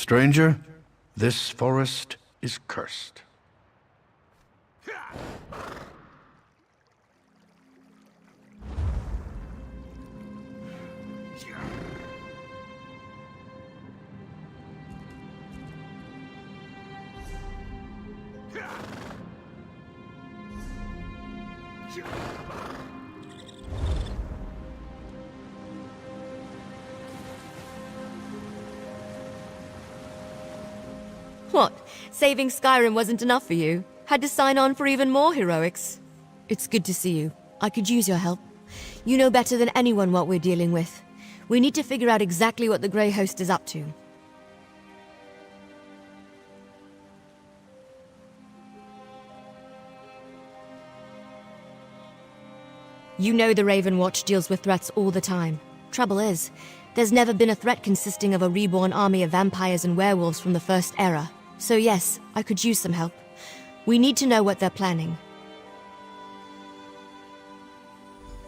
Stranger, this forest is cursed. What? Saving Skyrim wasn't enough for you? Had to sign on for even more heroics? It's good to see you. I could use your help. You know better than anyone what we're dealing with. We need to figure out exactly what the Grey Host is up to. You know the Ravenwatch deals with threats all the time. Trouble is, there's never been a threat consisting of a reborn army of vampires and werewolves from the First Era. So yes, I could use some help. We need to know what they're planning.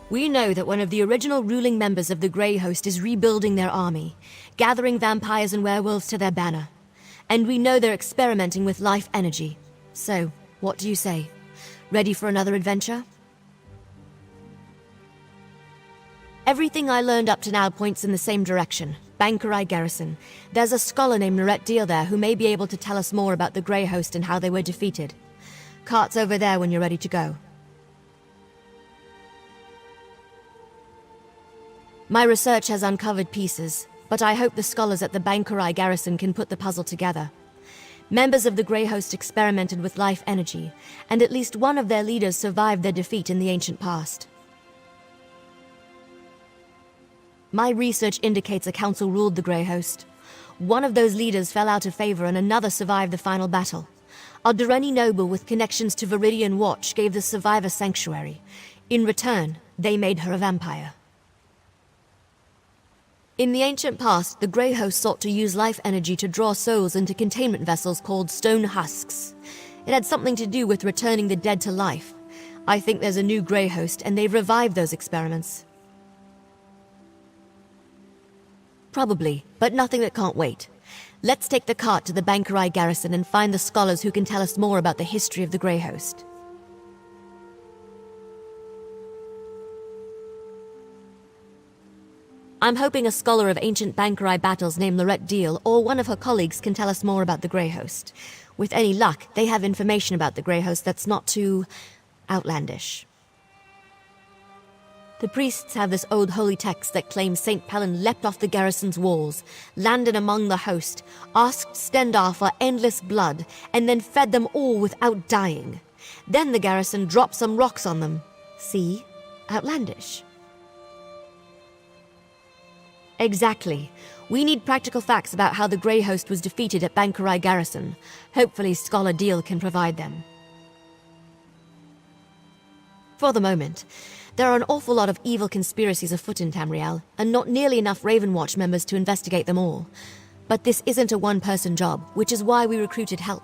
We know that one of the original ruling members of the Grey Host is rebuilding their army, gathering vampires and werewolves to their banner. And we know they're experimenting with life energy. So, what do you say? Ready for another adventure? Everything I learned up to now points in the same direction. Bankerai Garrison. There's a scholar named Lorette Deal there who may be able to tell us more about the Grey Host and how they were defeated. Cart's over there when you're ready to go. My research has uncovered pieces, but I hope the scholars at the Bankerai Garrison can put the puzzle together. Members of the Grey Host experimented with life energy, and at least one of their leaders survived their defeat in the ancient past. My research indicates a council ruled the Grey Host. One of those leaders fell out of favor and another survived the final battle. A Durrani noble with connections to Viridian Watch gave the survivor sanctuary. In return, they made her a vampire. In the ancient past, the Grey Host sought to use life energy to draw souls into containment vessels called stone husks. It had something to do with returning the dead to life. I think there's a new Grey Host, and they've revived those experiments. Probably, but nothing that can't wait. Let's take the cart to the Bankerai Garrison and find the scholars who can tell us more about the history of the Grey Host. I'm hoping a scholar of ancient Bankerai battles named Lorette Deal or one of her colleagues can tell us more about the Grey Host. With any luck, they have information about the Grey Host that's not too outlandish. The priests have this old holy text that claims St. Pelin leapt off the garrison's walls, landed among the host, asked Stendarr for endless blood, and then fed them all without dying. Then the garrison dropped some rocks on them. See? Outlandish. Exactly. We need practical facts about how the Grey Host was defeated at Bankerai Garrison. Hopefully Scholar Deal can provide them. For the moment, there are an awful lot of evil conspiracies afoot in Tamriel, and not nearly enough Ravenwatch members to investigate them all. But this isn't a one-person job, which is why we recruited help.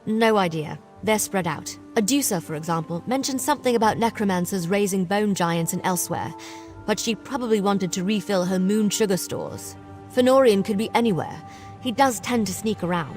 No idea. They're spread out. Adusa, for example, mentioned something about necromancers raising bone giants and elsewhere, but she probably wanted to refill her moon sugar stores. Fenorian could be anywhere. He does tend to sneak around.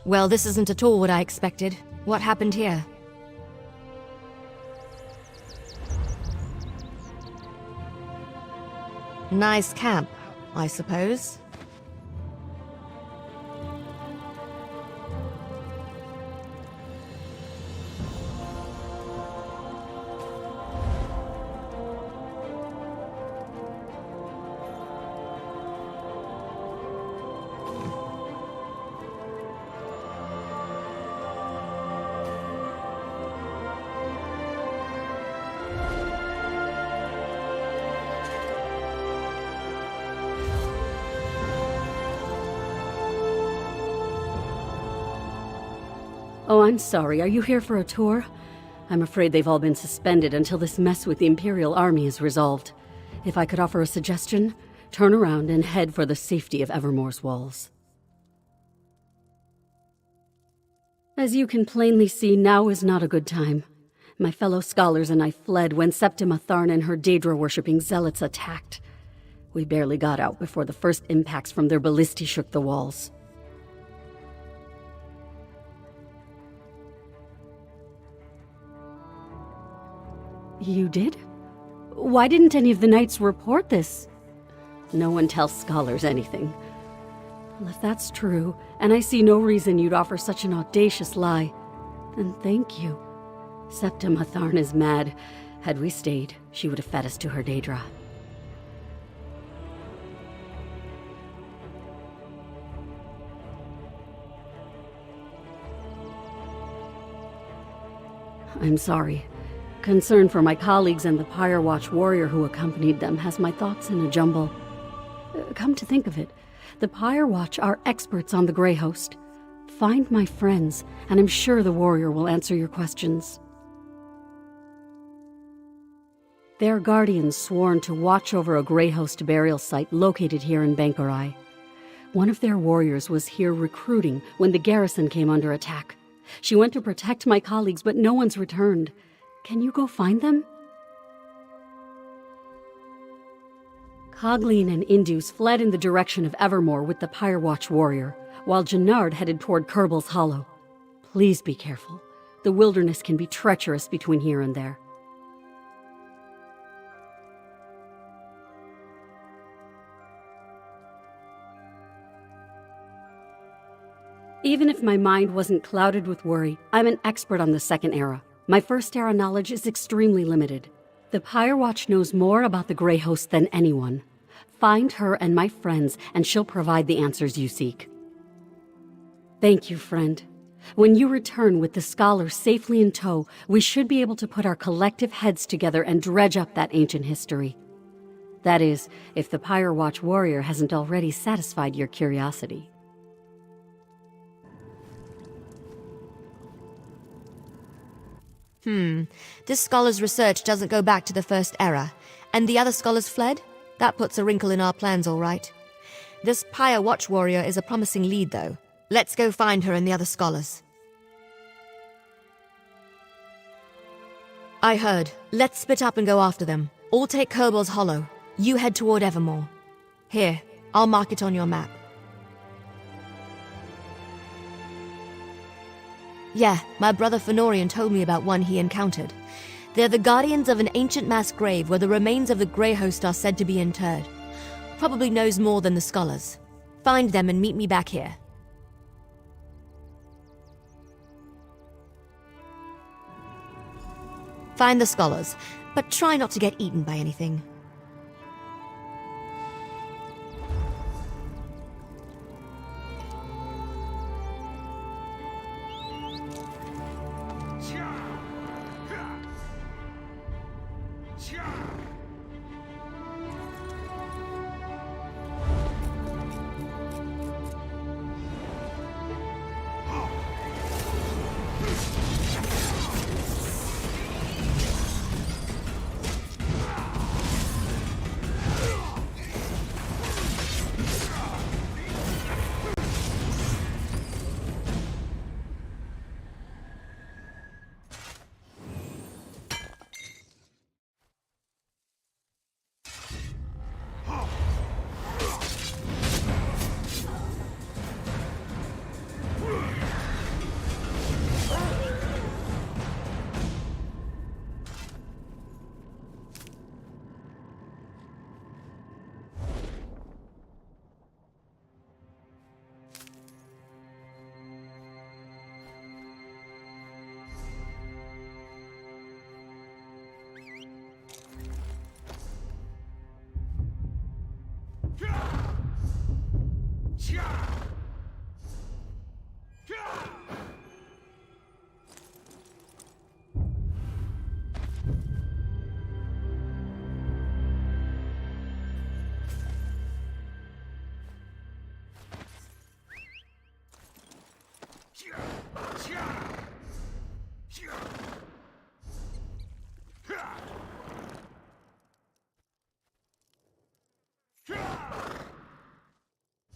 Well, this isn't at all what I expected. What happened here? Nice camp, I suppose. Oh, I'm sorry. Are you here for a tour? I'm afraid they've all been suspended until this mess with the Imperial Army is resolved. If I could offer a suggestion, turn around and head for the safety of Evermore's walls. As you can plainly see, now is not a good time. My fellow scholars and I fled when Septima Tharn and her Daedra-worshipping zealots attacked. We barely got out before the first impacts from their ballistae shook the walls. You did? Why didn't any of the knights report this? No one tells scholars anything. Well, if that's true, and I see no reason you'd offer such an audacious lie, then thank you. Septima Tharn is mad. Had we stayed, she would have fed us to her Daedra. I'm sorry. Concern for my colleagues and the Firewatch warrior who accompanied them has my thoughts in a jumble. Come to think of it, the Firewatch are experts on the Grey Host. Find my friends, and I'm sure the warrior will answer your questions. They're guardians sworn to watch over a Grey Host burial site located here in Bankarai. One of their warriors was here recruiting when the garrison came under attack. She went to protect my colleagues, but no one's returned. Can you go find them? Cogleen and Indus fled in the direction of Evermore with the Firewatch warrior, while Jannard headed toward Kerbal's Hollow. Please be careful. The wilderness can be treacherous between here and there. Even if my mind wasn't clouded with worry, I'm an expert on the Second Era. My First Era knowledge is extremely limited. The Firewatch knows more about the Grey Host than anyone. Find her and my friends, and she'll provide the answers you seek. Thank you, friend. When you return with the scholar safely in tow, we should be able to put our collective heads together and dredge up that ancient history. That is, if the Firewatch warrior hasn't already satisfied your curiosity. This scholar's research doesn't go back to the First Era, and the other scholars fled? That puts a wrinkle in our plans, all right. This Pyre Watch warrior is a promising lead, though. Let's go find her and the other scholars. I heard. Let's split up and go after them. All take Kerbal's Hollow. You head toward Evermore. Here, I'll mark it on your map. Yeah, my brother Fenorian told me about one he encountered. They're the guardians of an ancient mass grave where the remains of the Grey Host are said to be interred. Probably knows more than the scholars. Find them and meet me back here. Find the scholars, but try not to get eaten by anything.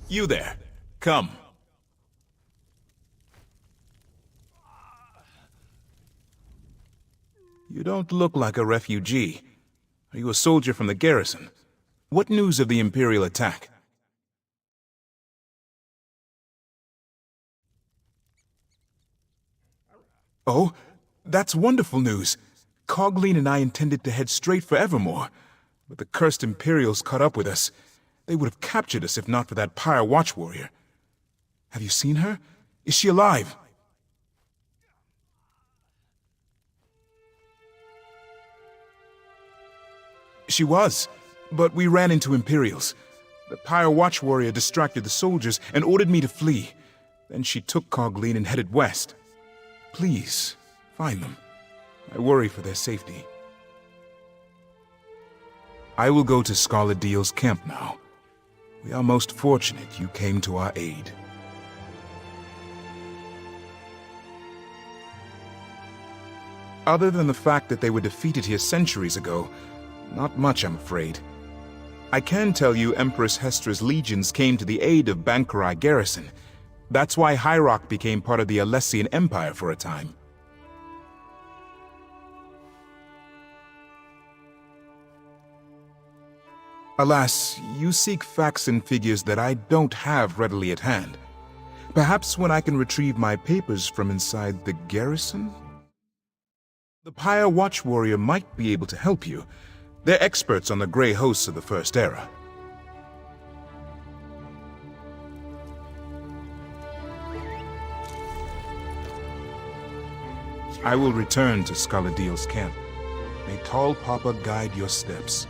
You there. Come. You don't look like a refugee. Are you a soldier from the garrison? What news of the Imperial attack? Oh, that's wonderful news. Cogleen and I intended to head straight for Evermore, but the cursed Imperials caught up with us. They would have captured us if not for that Pyre Watch warrior. Have you seen her? Is she alive? She was, but we ran into Imperials. The Pyre Watch warrior distracted the soldiers and ordered me to flee. Then she took Cogleen and headed west. Please, find them. I worry for their safety. I will go to Scarlet Deal's camp now. We are most fortunate you came to our aid. Other than the fact that they were defeated here centuries ago, not much, I'm afraid. I can tell you Empress Hestra's legions came to the aid of Bankarai garrison. That's why Hyrok became part of the Alessian Empire for a time. Alas, you seek facts and figures that I don't have readily at hand. Perhaps when I can retrieve my papers from inside the garrison? The Pyre Watch warrior might be able to help you. They're experts on the Grey hosts of the First Era. I will return to Scarlet camp. May Tall Papa guide your steps.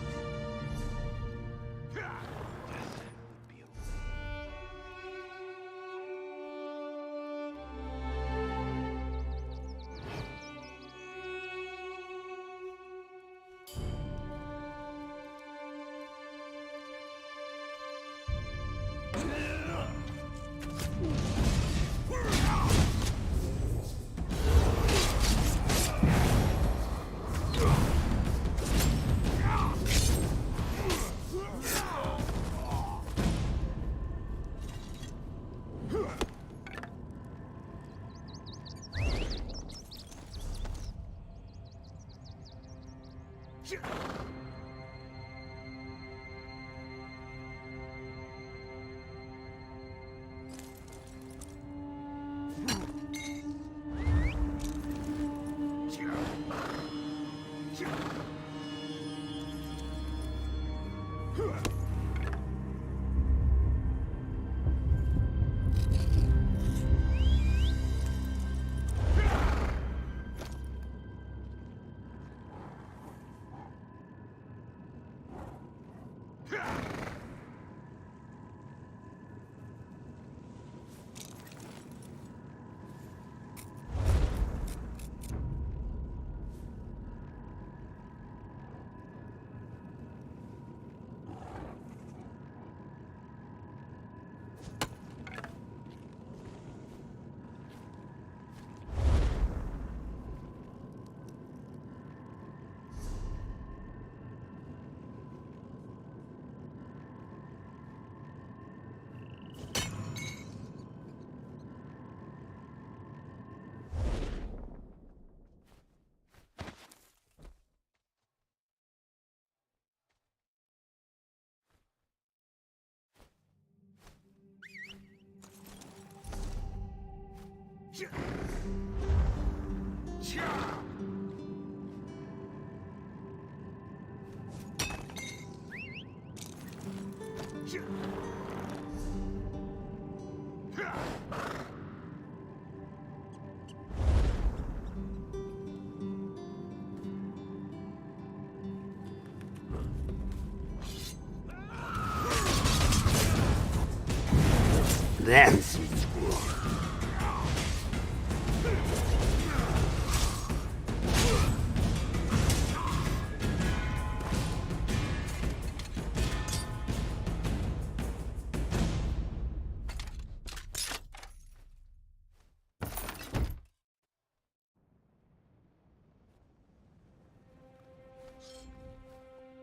That's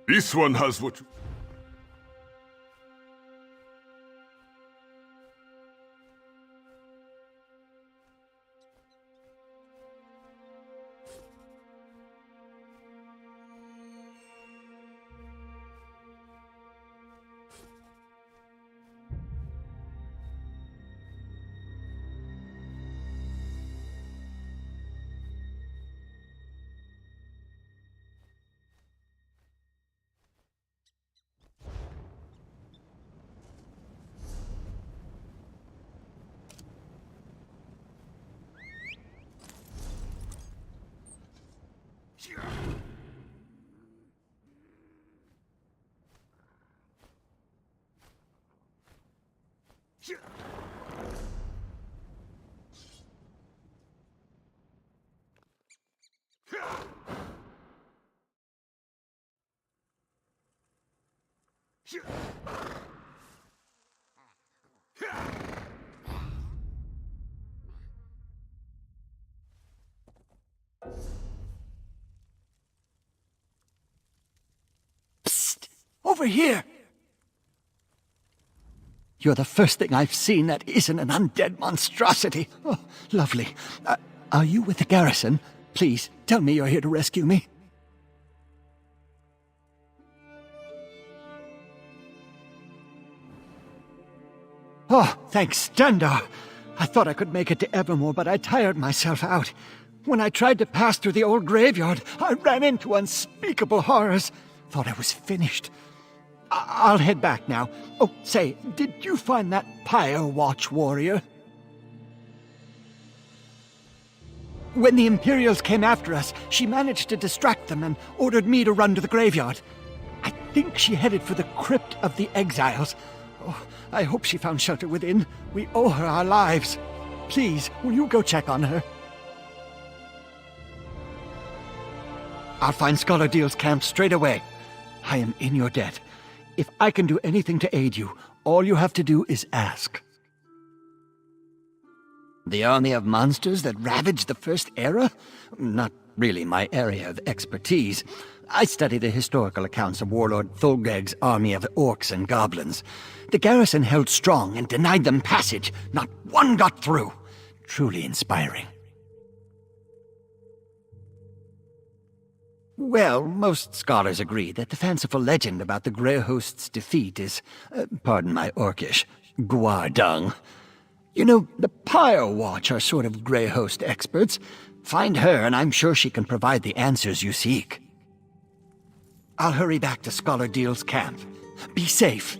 This one has what you... Psst! Over here! You're the first thing I've seen that isn't an undead monstrosity. Oh, lovely. Are you with the garrison? Please, tell me you're here to rescue me. Oh, thanks, Stendar. I thought I could make it to Evermore, but I tired myself out. When I tried to pass through the old graveyard, I ran into unspeakable horrors. Thought I was finished. I'll head back now. Oh, say, did you find that Pyre Watch warrior? When the Imperials came after us, she managed to distract them and ordered me to run to the graveyard. I think she headed for the Crypt of the Exiles. Oh, I hope she found shelter within. We owe her our lives. Please, will you go check on her? I'll find Scholar Deal's camp straight away. I am in your debt. If I can do anything to aid you, all you have to do is ask. The army of monsters that ravaged the First Era? Not really my area of expertise. I study the historical accounts of Warlord Thulgreg's army of orcs and goblins. The garrison held strong and denied them passage. Not one got through. Truly inspiring. Well, most scholars agree that the fanciful legend about the Grey Host's defeat is, pardon my orcish, guardung. You know, the Pyre Watch are sort of Grey Host experts. Find her, and I'm sure she can provide the answers you seek. I'll hurry back to Scholar Deal's camp. Be safe.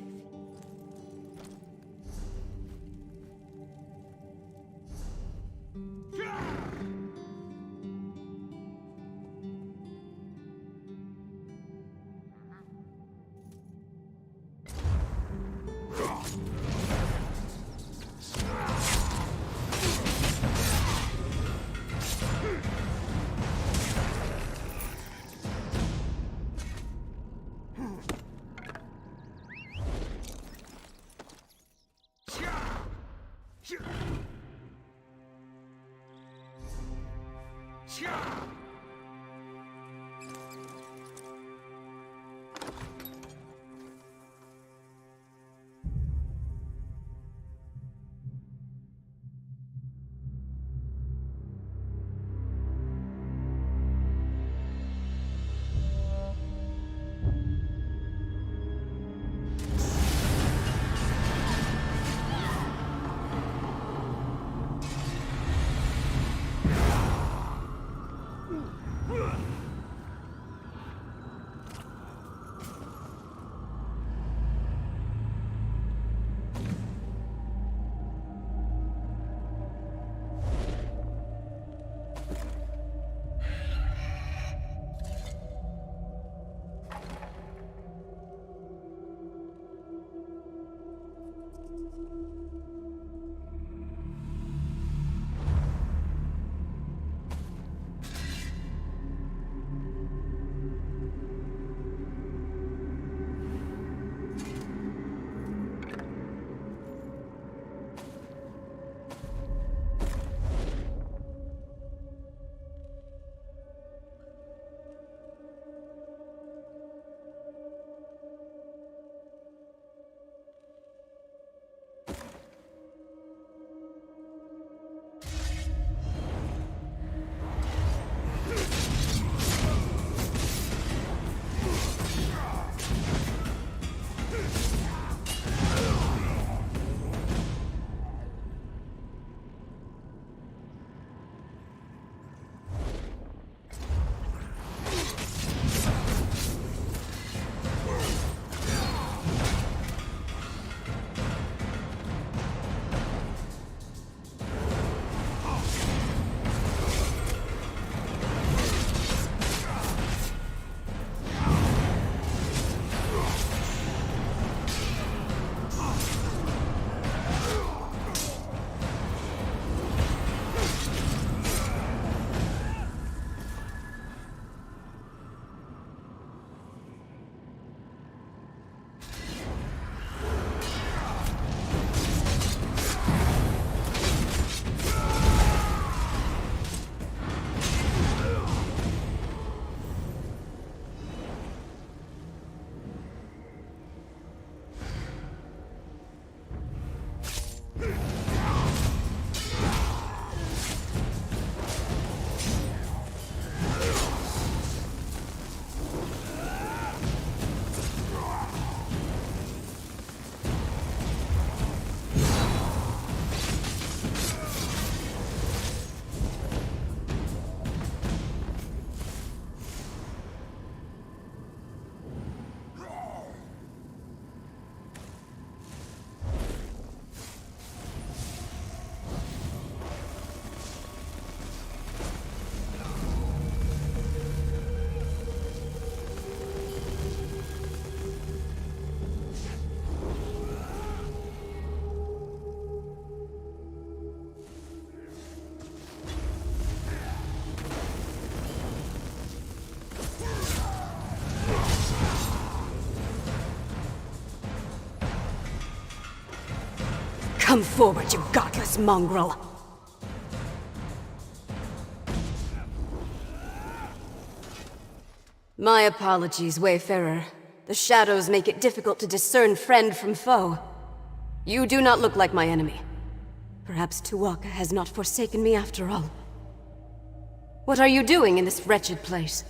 Come forward, you godless mongrel! My apologies, Wayfarer. The shadows make it difficult to discern friend from foe. You do not look like my enemy. Perhaps Tuwaka has not forsaken me after all. What are you doing in this wretched place?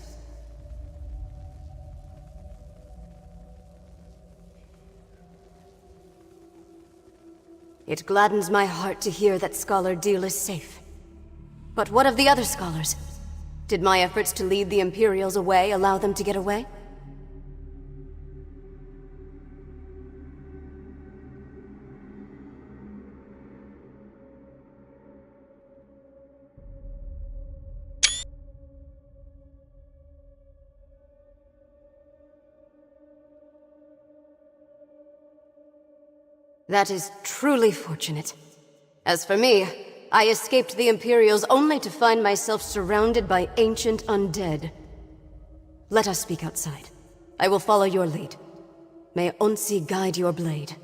It gladdens my heart to hear that Scholar Deal is safe. But what of the other scholars? Did my efforts to lead the Imperials away allow them to get away? That is truly fortunate. As for me, I escaped the Imperials only to find myself surrounded by ancient undead. Let us speak outside. I will follow your lead. May Onsi guide your blade.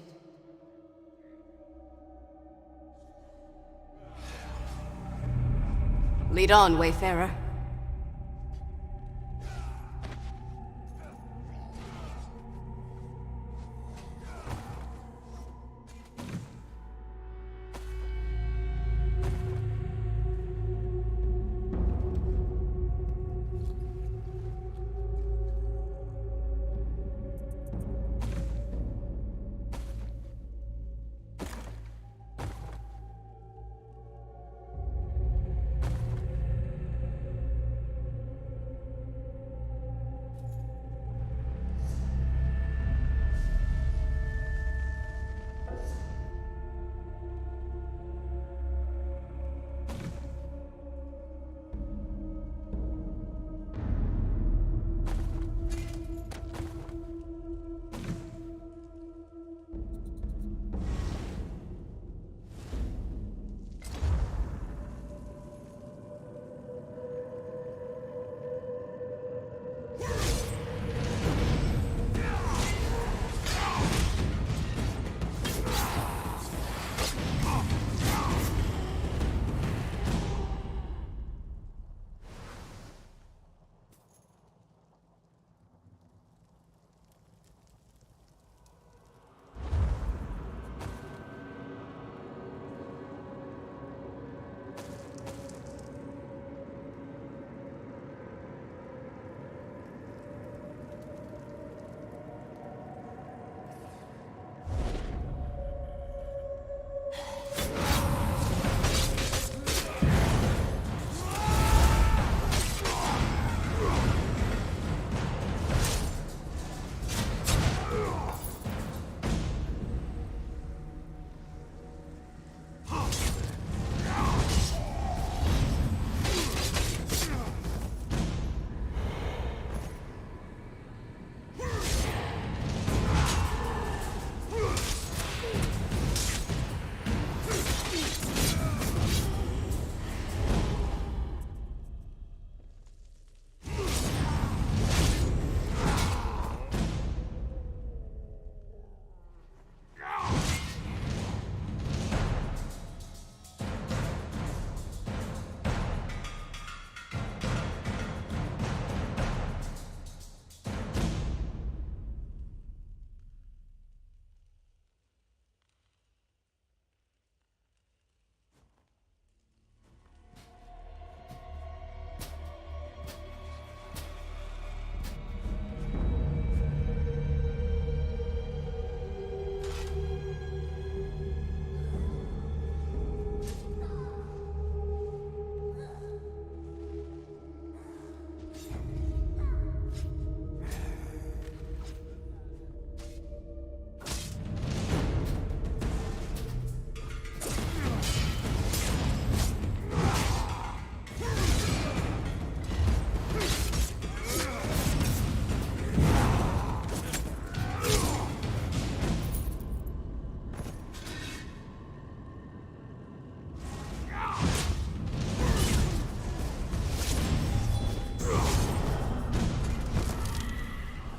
Lead on, Wayfarer.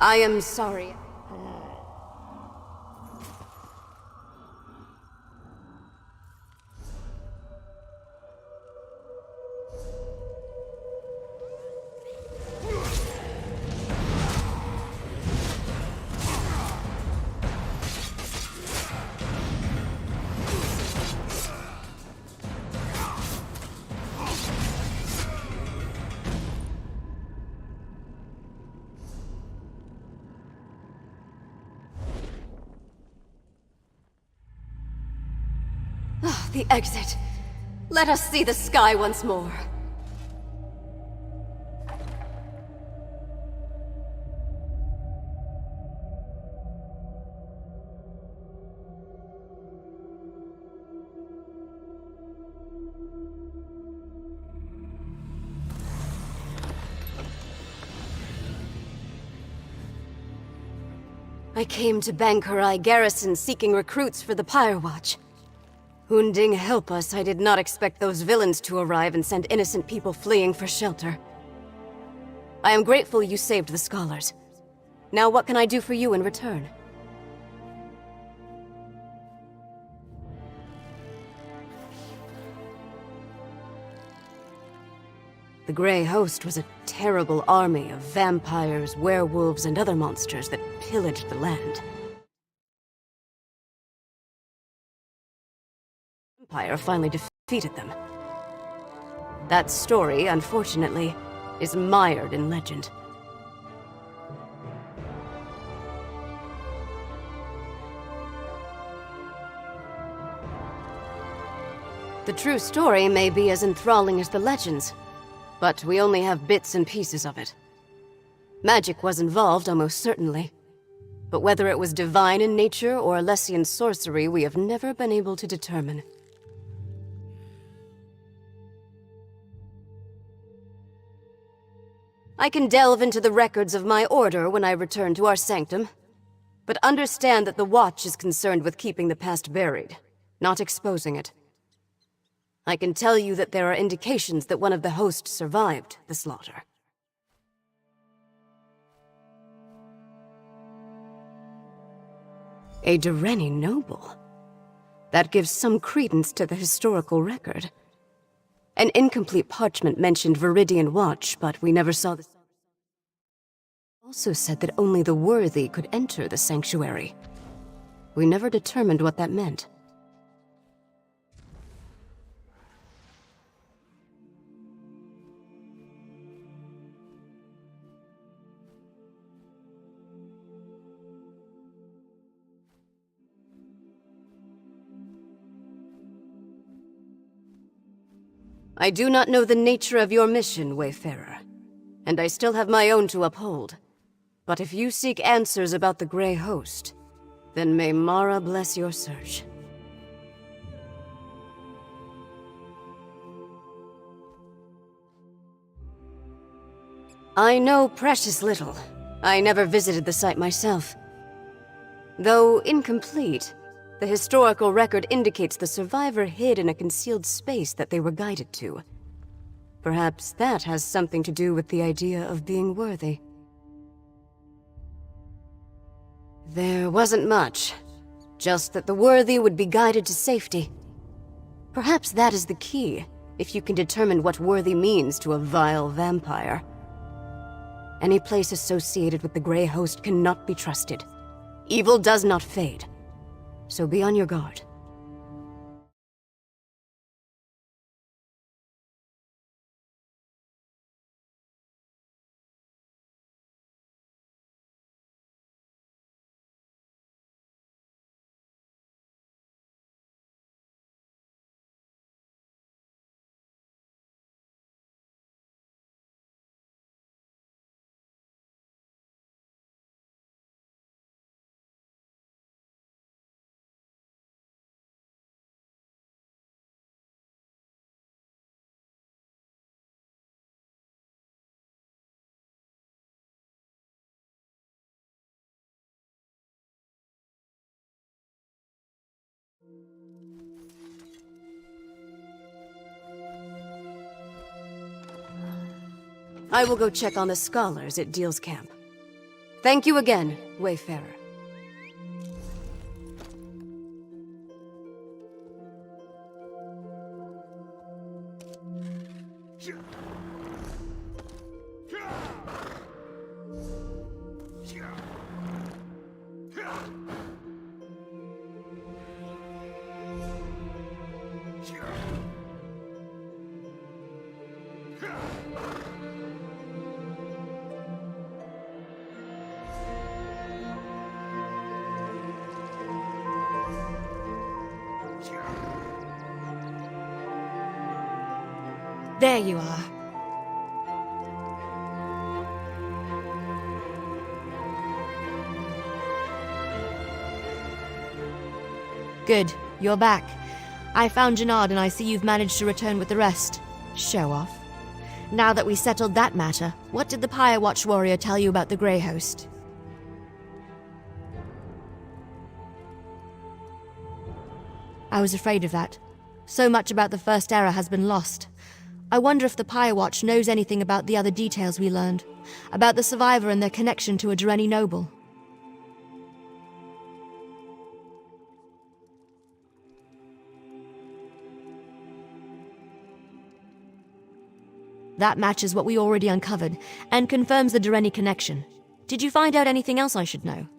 I am sorry. Ah, the exit. Let us see the sky once more. I came to Bankurai Garrison seeking recruits for the Firewatch. Hunding help us, I did not expect those villains to arrive and send innocent people fleeing for shelter. I am grateful you saved the scholars. Now what can I do for you in return? The Grey Host was a terrible army of vampires, werewolves, and other monsters that pillaged the land. The Empire finally defeated them. That story, unfortunately, is mired in legend. The true story may be as enthralling as the legends, but we only have bits and pieces of it. Magic was involved, almost certainly. But whether it was divine in nature or Alessian sorcery, we have never been able to determine. I can delve into the records of my order when I return to our sanctum, but understand that the Watch is concerned with keeping the past buried, not exposing it. I can tell you that there are indications that one of the hosts survived the slaughter. A Dureni noble? That gives some credence to the historical record. An incomplete parchment mentioned Viridian Watch, but we never saw the... Also said that only the worthy could enter the sanctuary. We never determined what that meant. I do not know the nature of your mission, Wayfarer, and I still have my own to uphold. But if you seek answers about the Grey Host, then may Mara bless your search. I know precious little. I never visited the site myself. Though incomplete, the historical record indicates the survivor hid in a concealed space that they were guided to. Perhaps that has something to do with the idea of being worthy. There wasn't much, just that the worthy would be guided to safety. Perhaps that is the key, if you can determine what worthy means to a vile vampire. Any place associated with the Grey Host cannot be trusted. Evil does not fade. So be on your guard. I will go check on the scholars at Deal's camp. Thank you again, Wayfarer. There you are. Good, you're back. I found Jannard and I see you've managed to return with the rest. Show off. Now that we settled that matter, what did the Pyre Watch warrior tell you about the Grey Host? I was afraid of that. So much about the First Era has been lost. I wonder if the Pyre Watch knows anything about the other details we learned, about the survivor and their connection to a Dreni noble. That matches what we already uncovered, and confirms the Dreni connection. Did you find out anything else I should know?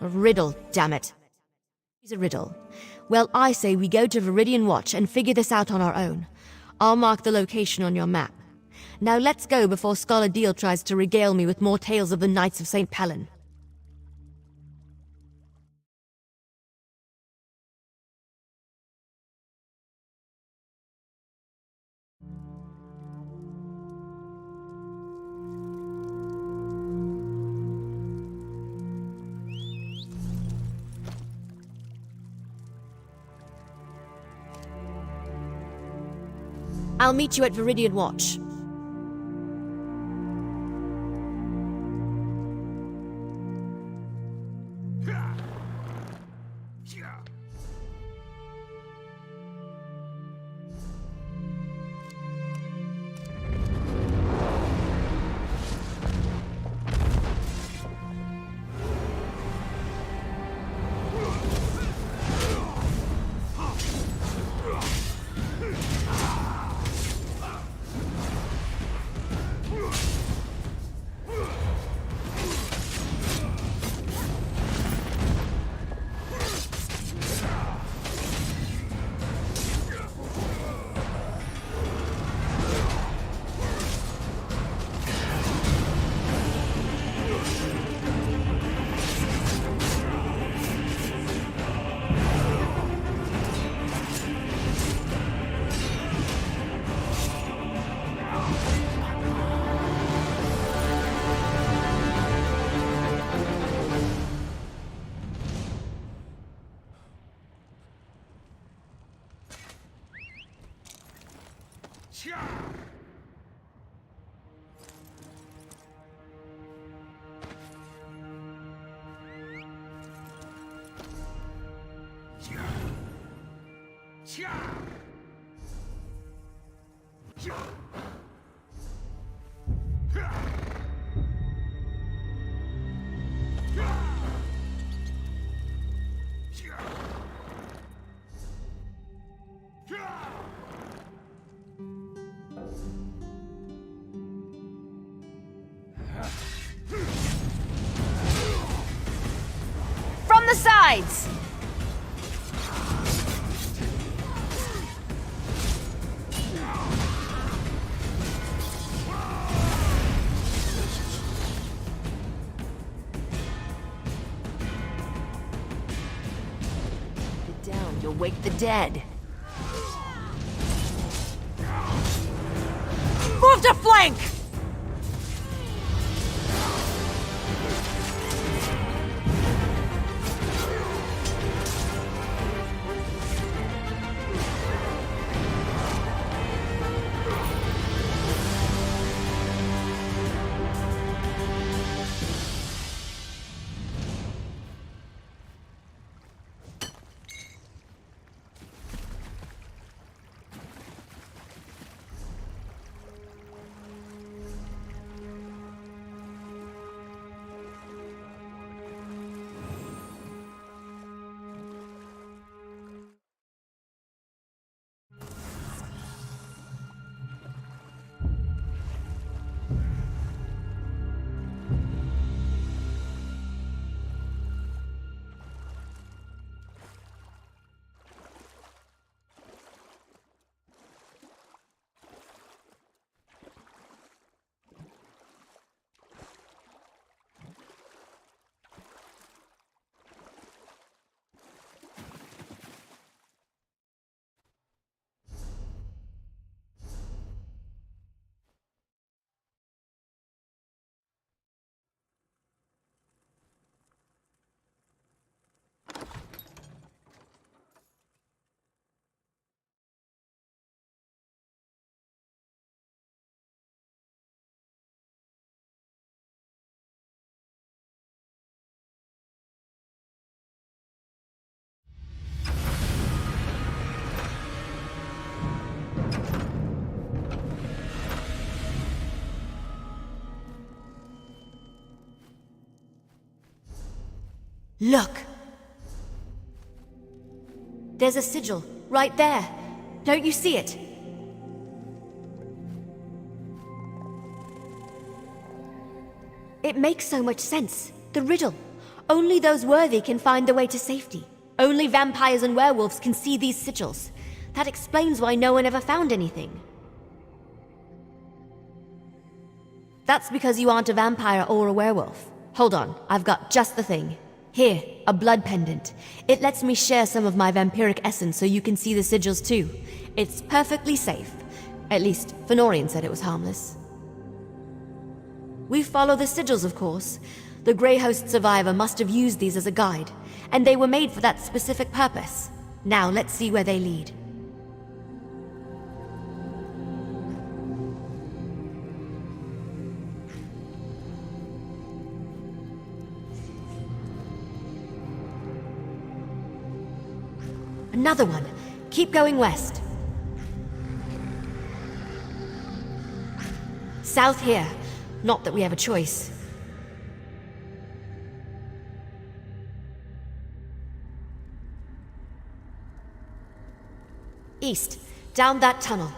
A riddle, damn it. It's a riddle. Well, I say we go to Viridian Watch and figure this out on our own. I'll mark the location on your map. Now let's go before Scholar Deal tries to regale me with more tales of the Knights of St. Pallin. I'll meet you at Viridian Watch. From the sides! Get down, you'll wake the dead. Move to flank! Look! There's a sigil, right there. Don't you see it? It makes so much sense. The riddle. Only those worthy can find the way to safety. Only vampires and werewolves can see these sigils. That explains why no one ever found anything. That's because you aren't a vampire or a werewolf. Hold on, I've got just the thing. Here, a blood pendant. It lets me share some of my vampiric essence so you can see the sigils too. It's perfectly safe. At least, Fenorian said it was harmless. We follow the sigils, of course. The Grey Host survivor must have used these as a guide, and they were made for that specific purpose. Now, let's see where they lead. Another one. Keep going west. South here. Not that we have a choice. East. Down that tunnel.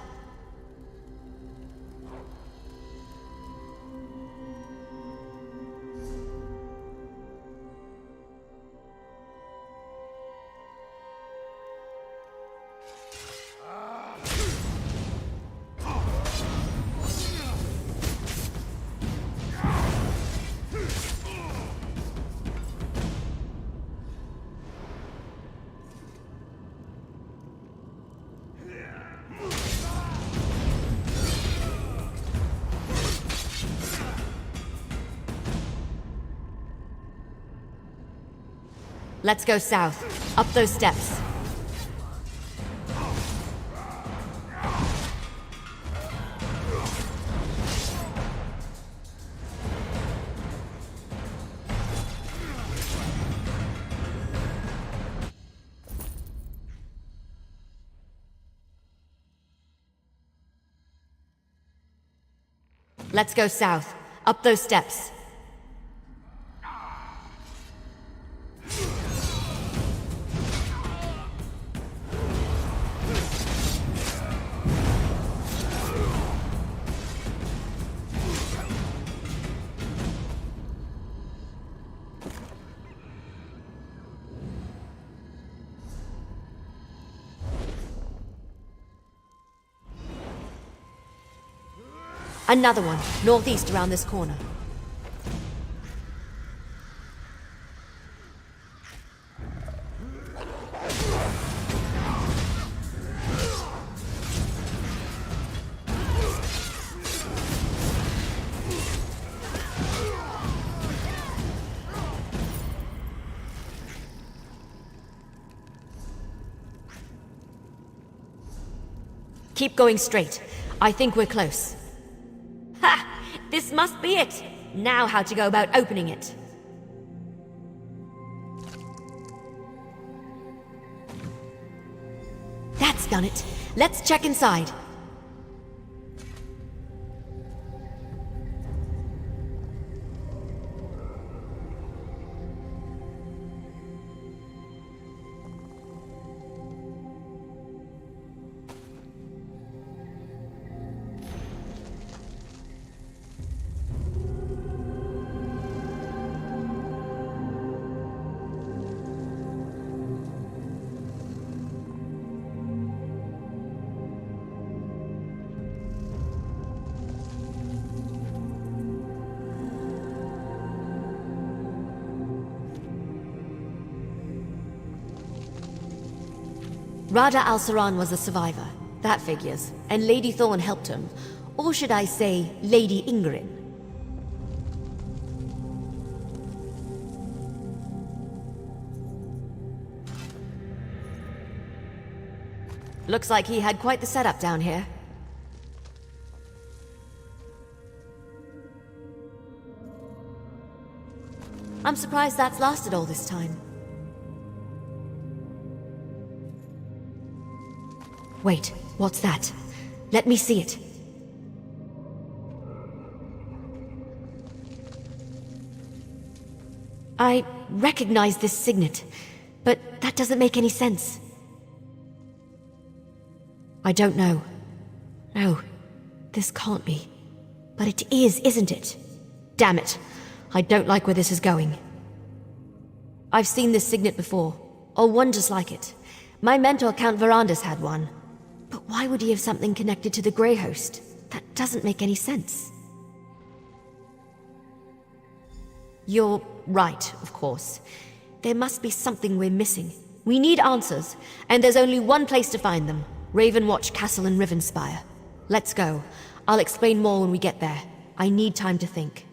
Let's go south. Up those steps. Let's go south. Up those steps. Another one, northeast around this corner. Keep going straight. I think we're close. Ha! This must be it! Now how to go about opening it. That's done it. Let's check inside. Rada al-Saran was a survivor. That figures. And Lady Thorn helped him. Or should I say, Lady Ingrin. Looks like he had quite the setup down here. I'm surprised that's lasted all this time. Wait, what's that? Let me see it. I recognize this signet, but that doesn't make any sense. I don't know. No, this can't be. But it is, isn't it? Damn it. I don't like where this is going. I've seen this signet before, or one just like it. My mentor, Count Verandis, had one. But why would he have something connected to the Grey Host? That doesn't make any sense. You're right, of course. There must be something we're missing. We need answers, and there's only one place to find them. Ravenwatch Castle in Rivenspire. Let's go. I'll explain more when we get there. I need time to think.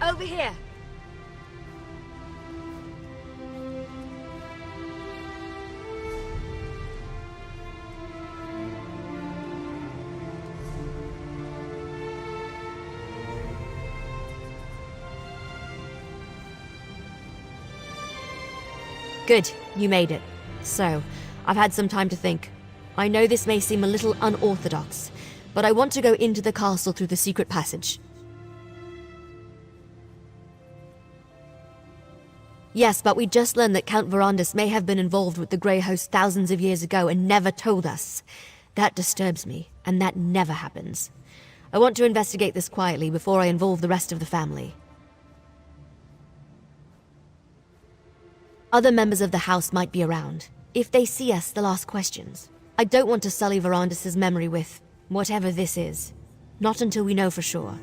Over here! Good, you made it. So, I've had some time to think. I know this may seem a little unorthodox, but I want to go into the castle through the secret passage. Yes, but we just learned that Count Verandis may have been involved with the Grey Host thousands of years ago and never told us. That disturbs me, and that never happens. I want to investigate this quietly before I involve the rest of the family. Other members of the house might be around. If they see us, they'll ask questions. I don't want to sully Verandis' memory with whatever this is. Not until we know for sure.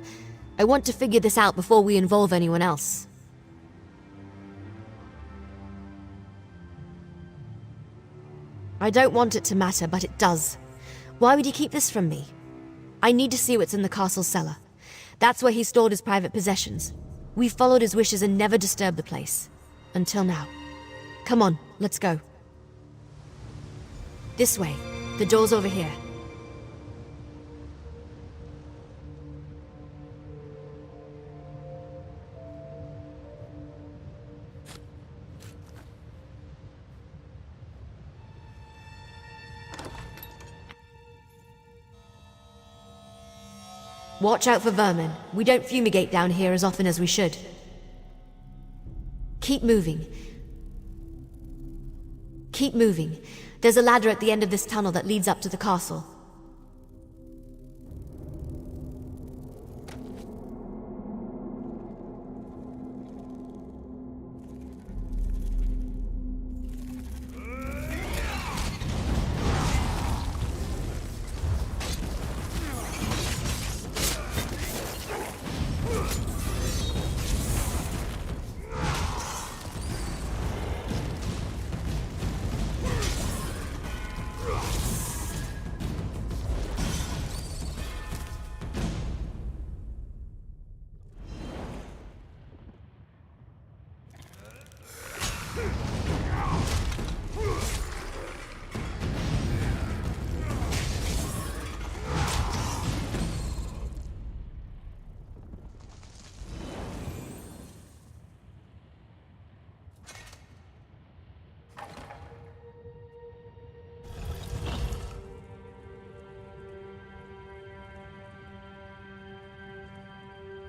I want to figure this out before we involve anyone else. I don't want it to matter, but it does. Why would he keep this from me? I need to see what's in the castle cellar. That's where he stored his private possessions. We followed his wishes and never disturbed the place. Until now. Come on, let's go. This way. The door's over here. Watch out for vermin. We don't fumigate down here as often as we should. Keep moving. Keep moving. There's a ladder at the end of this tunnel that leads up to the castle.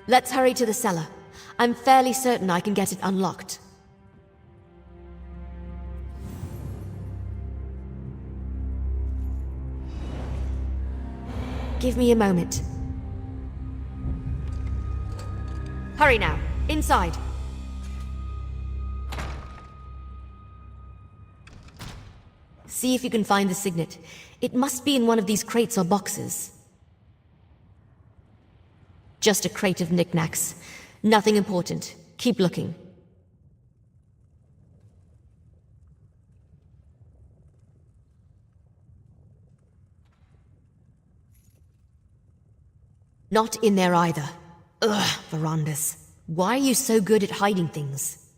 Let's hurry to the cellar. I'm fairly certain I can get it unlocked. Give me a moment. Hurry now. Inside. See if you can find the signet. It must be in one of these crates or boxes. Just a crate of knickknacks. Nothing important. Keep looking. Not in there either. Ugh, Verandas. Why are you so good at hiding things?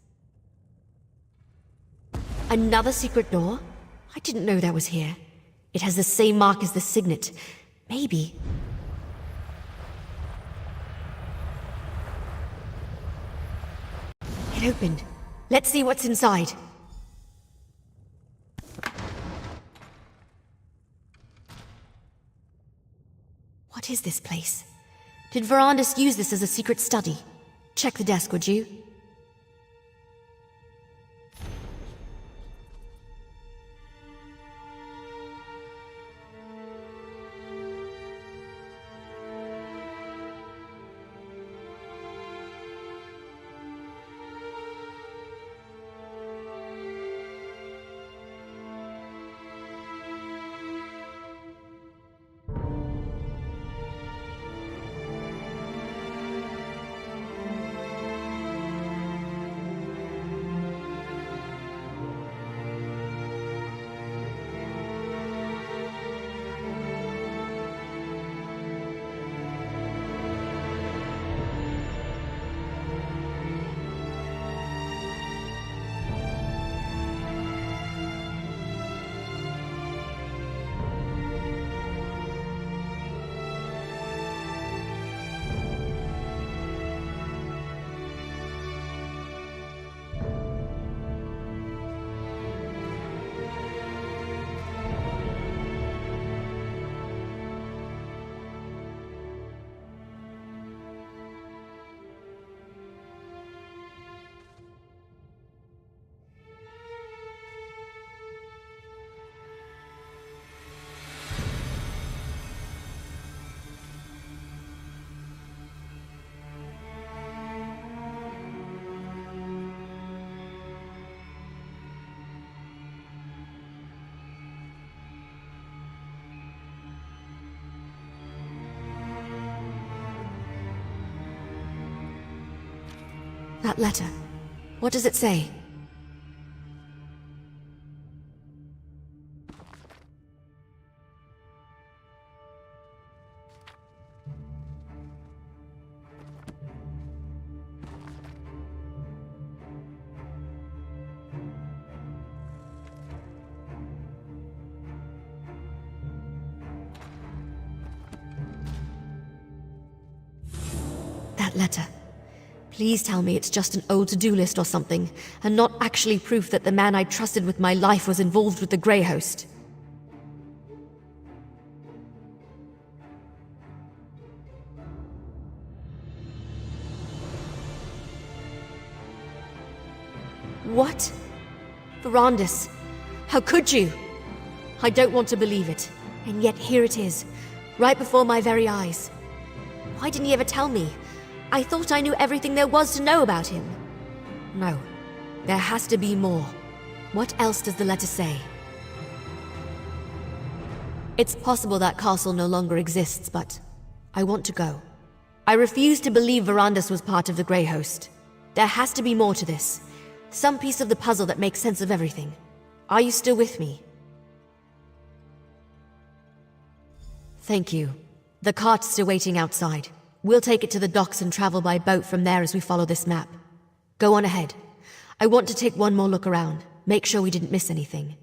Another secret door? I didn't know that was here. It has the same mark as the signet. Maybe. It opened. Let's see what's inside. What is this place? Did Verandas use this as a secret study? Check the desk, would you? That letter. What does it say? That letter. Please tell me it's just an old to-do list or something, and not actually proof that the man I trusted with my life was involved with the Grey Host. What? Verandas, how could you? I don't want to believe it, and yet here it is, right before my very eyes. Why didn't he ever tell me? I thought I knew everything there was to know about him. No, there has to be more. What else does the letter say? It's possible that castle no longer exists, but I want to go. I refuse to believe Verandus was part of the Grey Host. There has to be more to this. Some piece of the puzzle that makes sense of everything. Are you still with me? Thank you. The cart's still waiting outside. We'll take it to the docks and travel by boat from there as we follow this map. Go on ahead. I want to take one more look around. Make sure we didn't miss anything.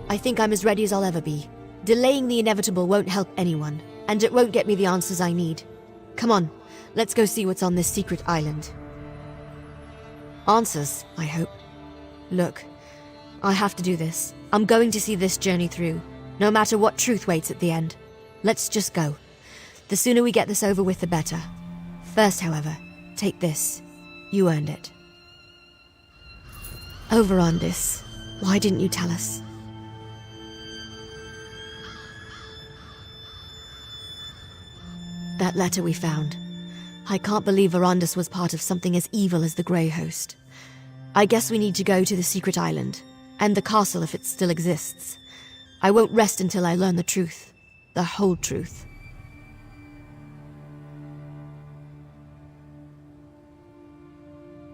I think I'm as ready as I'll ever be. Delaying the inevitable won't help anyone, and it won't get me the answers I need. Come on, let's go see what's on this secret island. Answers, I hope. Look, I have to do this. I'm going to see this journey through, no matter what truth waits at the end. Let's just go. The sooner we get this over with, the better. First, however, take this. You earned it. Oh, Verandis, why didn't you tell us? That letter we found. I can't believe Verandis was part of something as evil as the Grey Host. I guess we need to go to the secret island, and the castle if it still exists. I won't rest until I learn the truth. The whole truth.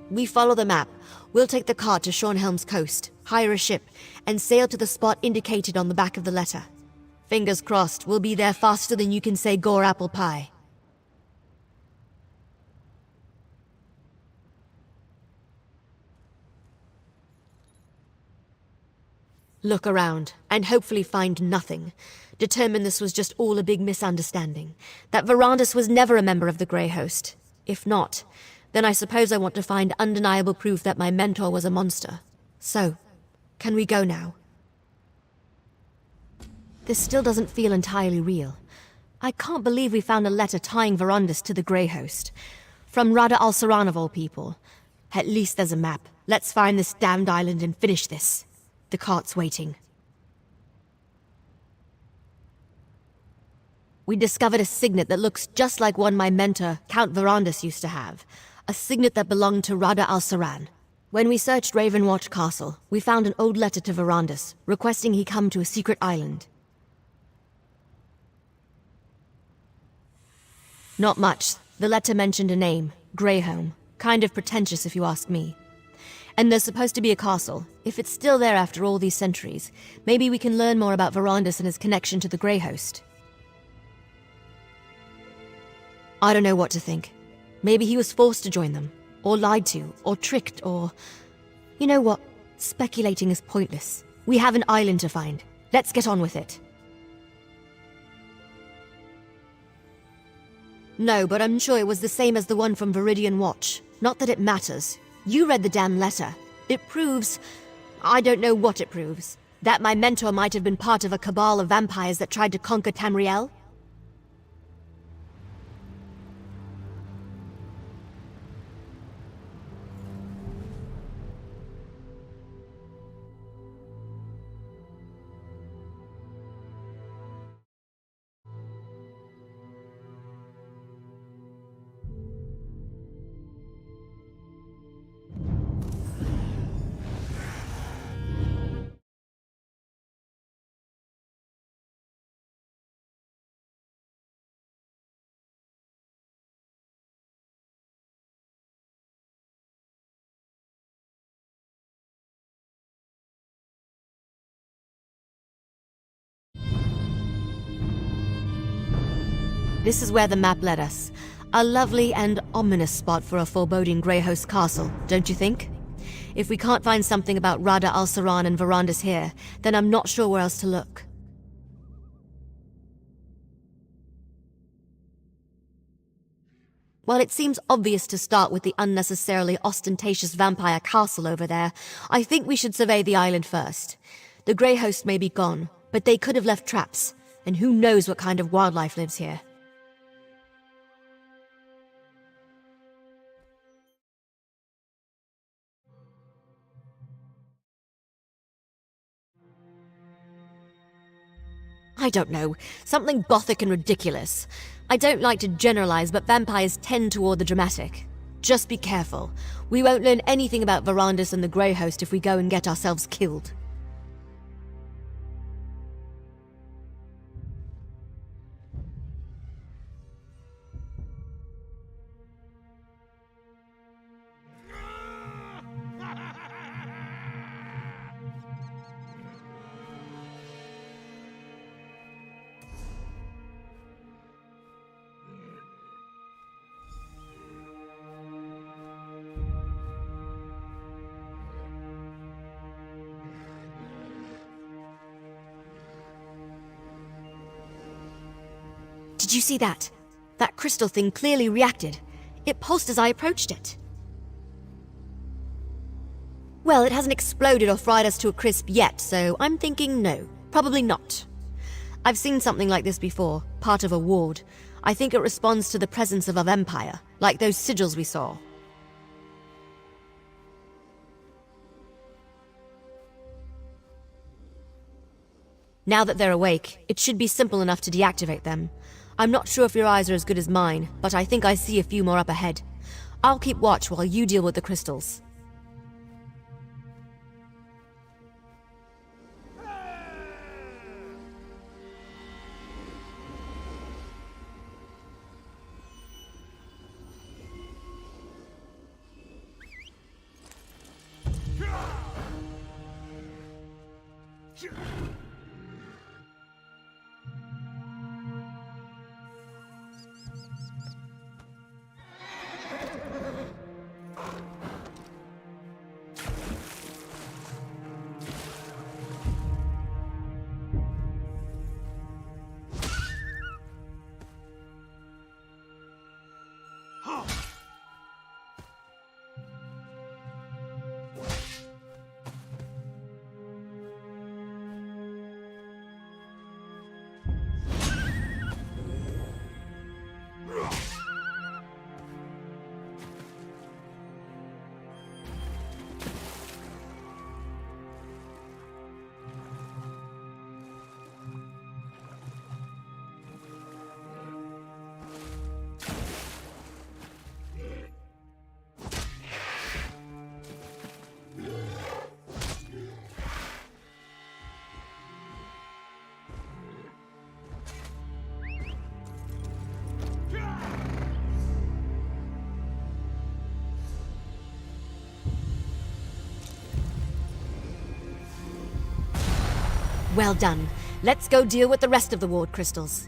We follow the map. We'll take the cart to Shornhelm's coast, hire a ship, and sail to the spot indicated on the back of the letter. Fingers crossed, we'll be there faster than you can say gore apple pie. Look around, and hopefully find nothing. Determine this was just all a big misunderstanding. That Verandis was never a member of the Grey Host. If not, then I suppose I want to find undeniable proof that my mentor was a monster. So, can we go now? This still doesn't feel entirely real. I can't believe we found a letter tying Verandis to the Grey Host. From Rada al-Saran of all people. At least there's a map. Let's find this damned island and finish this. The cart's waiting. We discovered a signet that looks just like one my mentor, Count Verandis, used to have. A signet that belonged to Rada al-Saran. When we searched Ravenwatch Castle, we found an old letter to Verandis, requesting he come to a secret island. Not much. The letter mentioned a name, Greyhome. Kind of pretentious if you ask me. And there's supposed to be a castle. If it's still there after all these centuries, maybe we can learn more about Verandis and his connection to the Grey Host. I don't know what to think. Maybe he was forced to join them, or lied to, or tricked, or... You know what? Speculating is pointless. We have an island to find. Let's get on with it. No, but I'm sure it was the same as the one from Viridian Watch. Not that it matters. You read the damn letter. It proves... I don't know what it proves. That my mentor might have been part of a cabal of vampires that tried to conquer Tamriel? This is where the map led us. A lovely and ominous spot for a foreboding Grey Host castle, don't you think? If we can't find something about Rada al-Saran and Verandis here, then I'm not sure where else to look. While it seems obvious to start with the unnecessarily ostentatious vampire castle over there, I think we should survey the island first. The Grey Host may be gone, but they could have left traps, and who knows what kind of wildlife lives here. I don't know, something gothic and ridiculous. I don't like to generalize, but vampires tend toward the dramatic. Just be careful. We won't learn anything about Verandis and the Grey Host if we go and get ourselves killed. Did you see that? That crystal thing clearly reacted. It pulsed as I approached it. Well, it hasn't exploded or fried us to a crisp yet, so I'm thinking no, probably not. I've seen something like this before, part of a ward. I think it responds to the presence of a vampire, like those sigils we saw. Now that they're awake, it should be simple enough to deactivate them. I'm not sure if your eyes are as good as mine, but I think I see a few more up ahead. I'll keep watch while you deal with the crystals. Well done. Let's go deal with the rest of the ward crystals.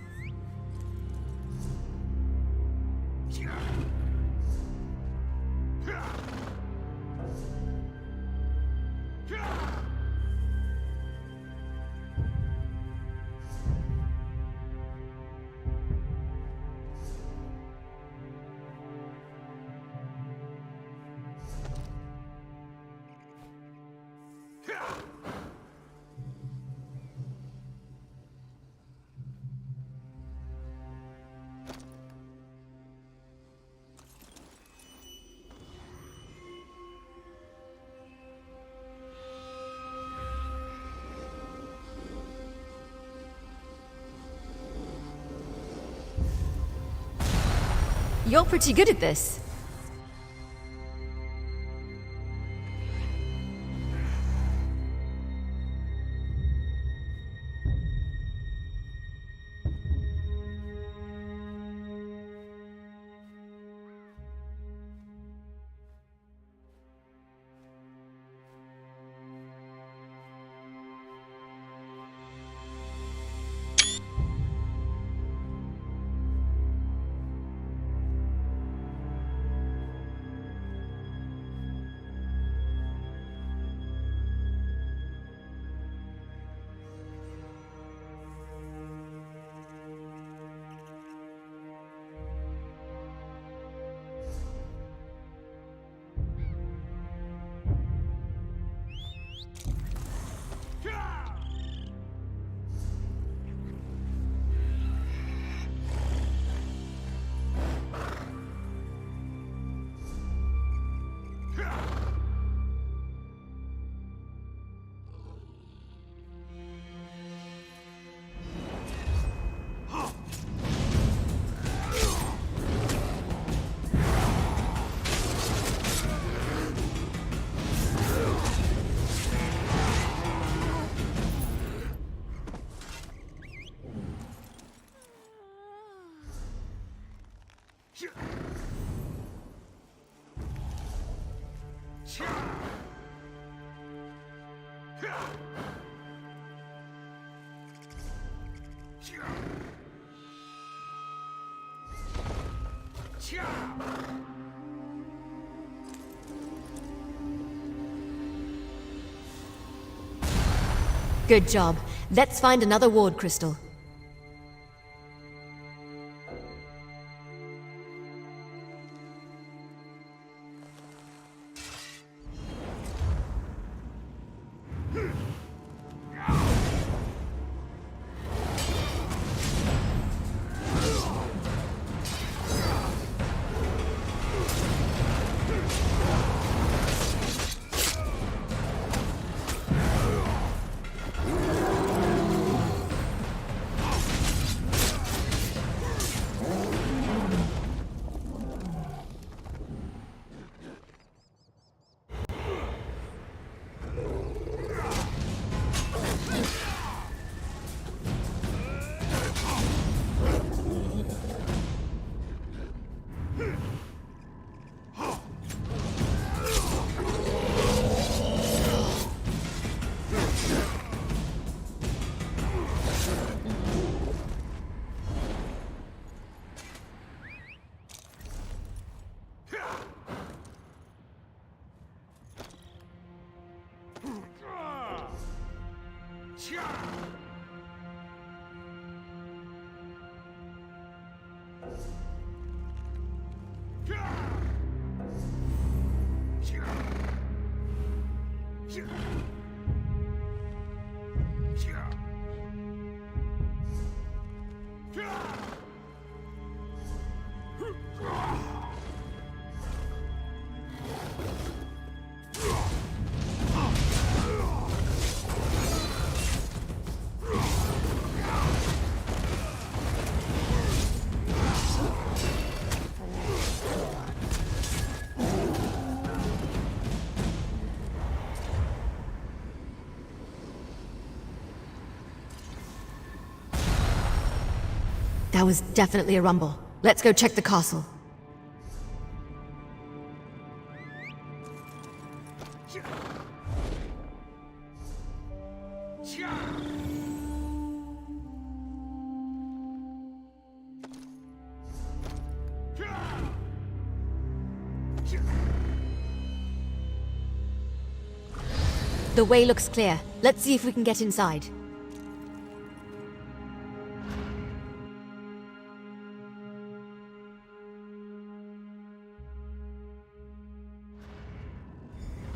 You're pretty good at this. Good job. Let's find another ward crystal. That was definitely a rumble. Let's go check the castle. The way looks clear. Let's see if we can get inside.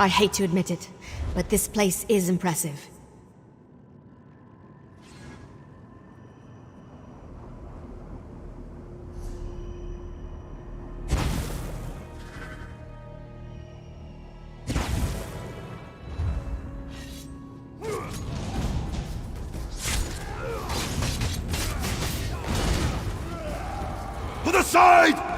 I hate to admit it, but this place is impressive. To the side!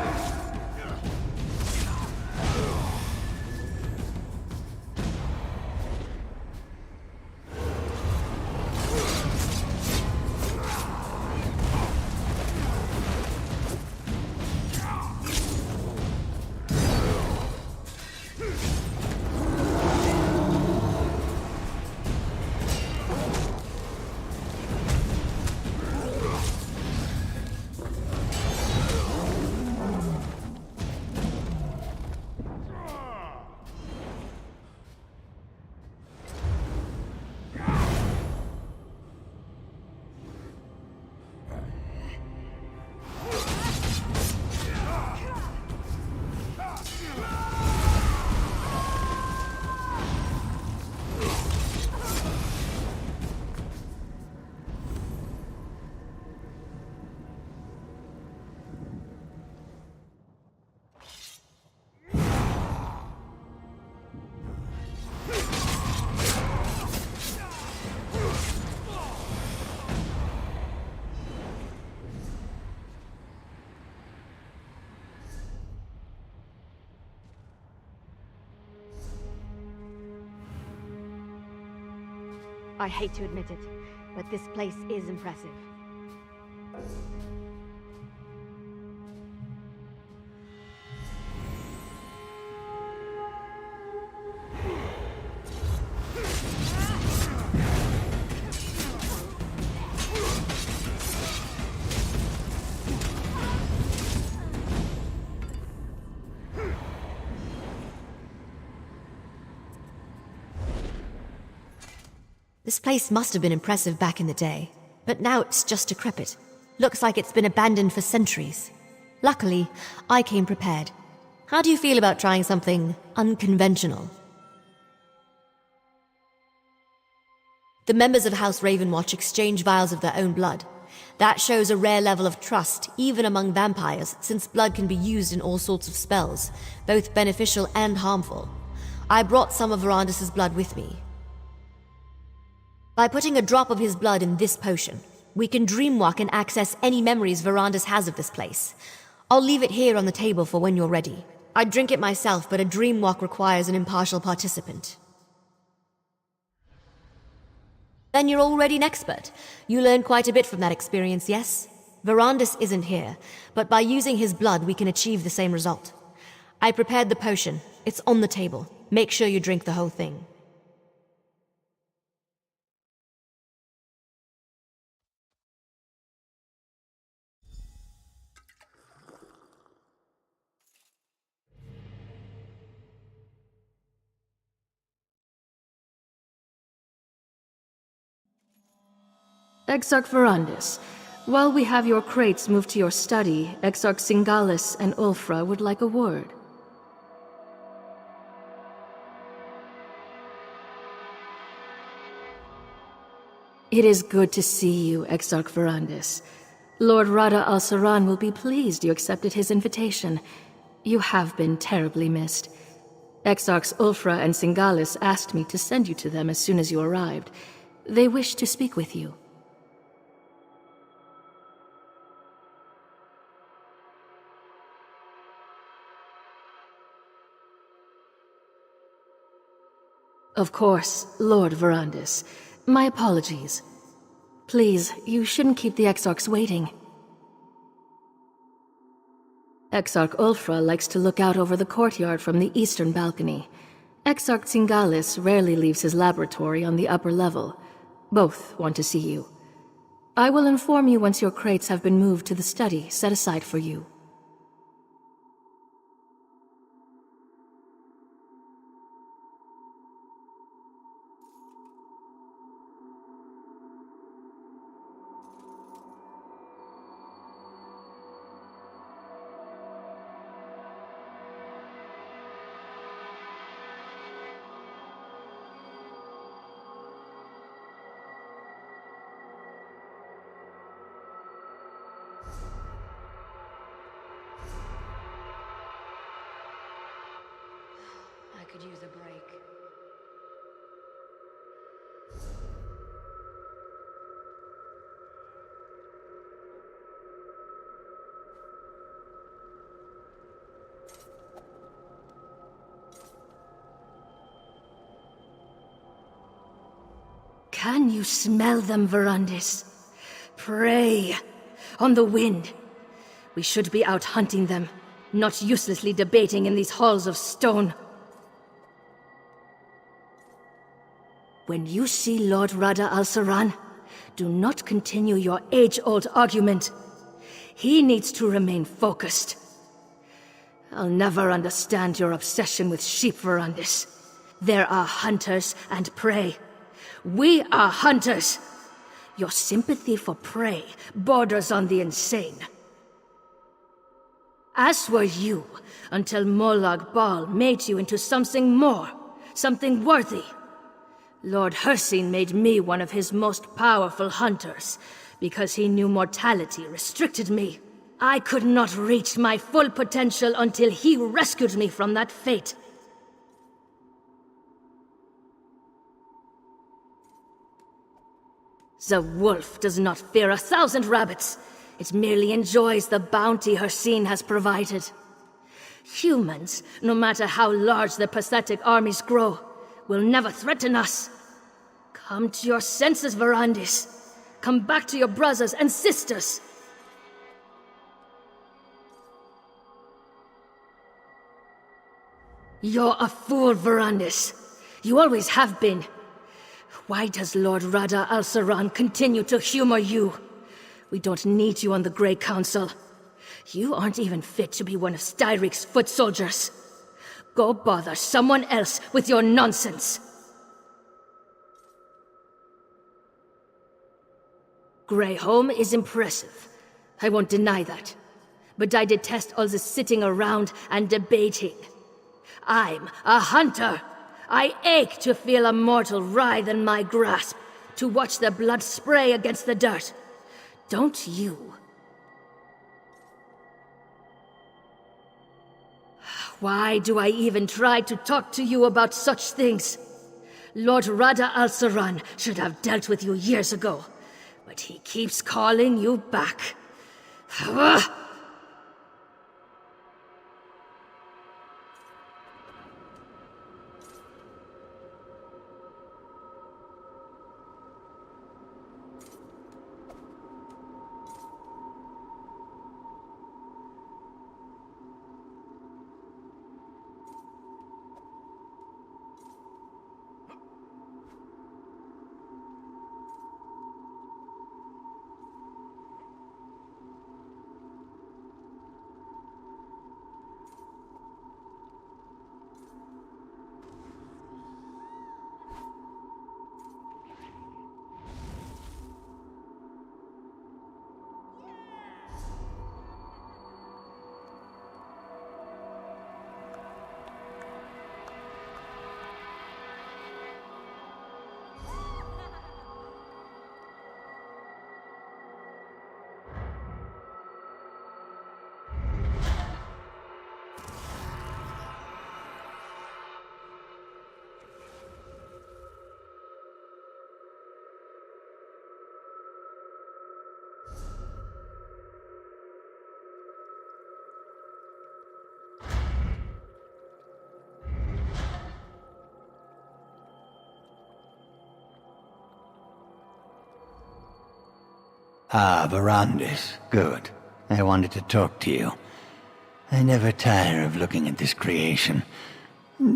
I hate to admit it, but this place is impressive. This place must have been impressive back in the day, but now it's just decrepit. Looks like it's been abandoned for centuries. Luckily, I came prepared. How do you feel about trying something unconventional? The members of House Ravenwatch exchange vials of their own blood. That shows a rare level of trust, even among vampires, since blood can be used in all sorts of spells, both beneficial and harmful. I brought some of Verandis' blood with me. By putting a drop of his blood in this potion, we can dreamwalk and access any memories Verandis has of this place. I'll leave it here on the table for when you're ready. I'd drink it myself, but a dreamwalk requires an impartial participant. Then you're already an expert. You learned quite a bit from that experience, yes? Verandis isn't here, but by using his blood we can achieve the same result. I prepared the potion. It's on the table. Make sure you drink the whole thing. Exarch Verandis, while we have your crates moved to your study, Exarch Singalis and Ulfra would like a word. It is good to see you, Exarch Verandis. Lord Rada al-Saran will be pleased you accepted his invitation. You have been terribly missed. Exarchs Ulfra and Singalis asked me to send you to them as soon as you arrived. They wish to speak with you. Of course, Lord Verandis. My apologies. Please, you shouldn't keep the Exarchs waiting. Exarch Ulfra likes to look out over the courtyard from the eastern balcony. Exarch Singalis rarely leaves his laboratory on the upper level. Both want to see you. I will inform you once your crates have been moved to the study set aside for you. I could use a break. Can you smell them, Verandis? Prey on the wind. We should be out hunting them, not uselessly debating in these halls of stone. When you see Lord Rada al-Saran, do not continue your age-old argument. He needs to remain focused. I'll never understand your obsession with sheep, Verandis. There are hunters and prey. We are hunters. Your sympathy for prey borders on the insane. As were you, until Molag Bal made you into something more, something worthy. Lord Hircine made me one of his most powerful hunters, because he knew mortality restricted me. I could not reach my full potential until he rescued me from that fate. The wolf does not fear 1,000 rabbits. It merely enjoys the bounty Hircine has provided. Humans, no matter how large their pathetic armies grow, will never threaten us. Come to your senses, Verandis. Come back to your brothers and sisters. You're a fool, Verandis. You always have been. Why does Lord Rada al-Saran continue to humor you? We don't need you on the Grey Council. You aren't even fit to be one of Styric's foot soldiers. Go bother someone else with your nonsense. Grey Home is impressive. I won't deny that. But I detest all the sitting around and debating. I'm a hunter. I ache to feel a mortal writhe in my grasp, to watch the blood spray against the dirt. Don't you? Why do I even try to talk to you about such things? Lord Rada al-Saran should have dealt with you years ago, but he keeps calling you back. Ah, Verandis. Good. I wanted to talk to you. I never tire of looking at this creation.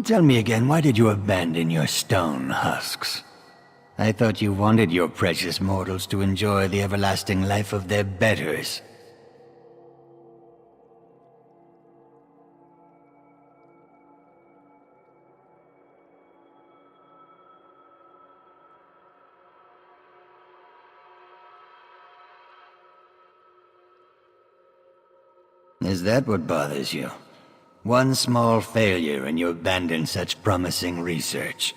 Tell me again, why did you abandon your stone husks? I thought you wanted your precious mortals to enjoy the everlasting life of their betters. Is that what bothers you? One small failure and you abandon such promising research.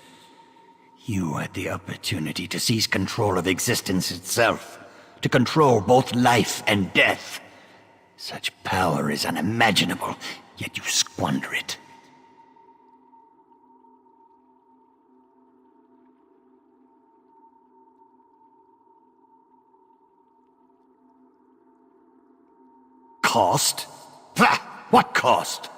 You had the opportunity to seize control of existence itself, to control both life and death. Such power is unimaginable, yet you squander it. Cost? Pah! What cost?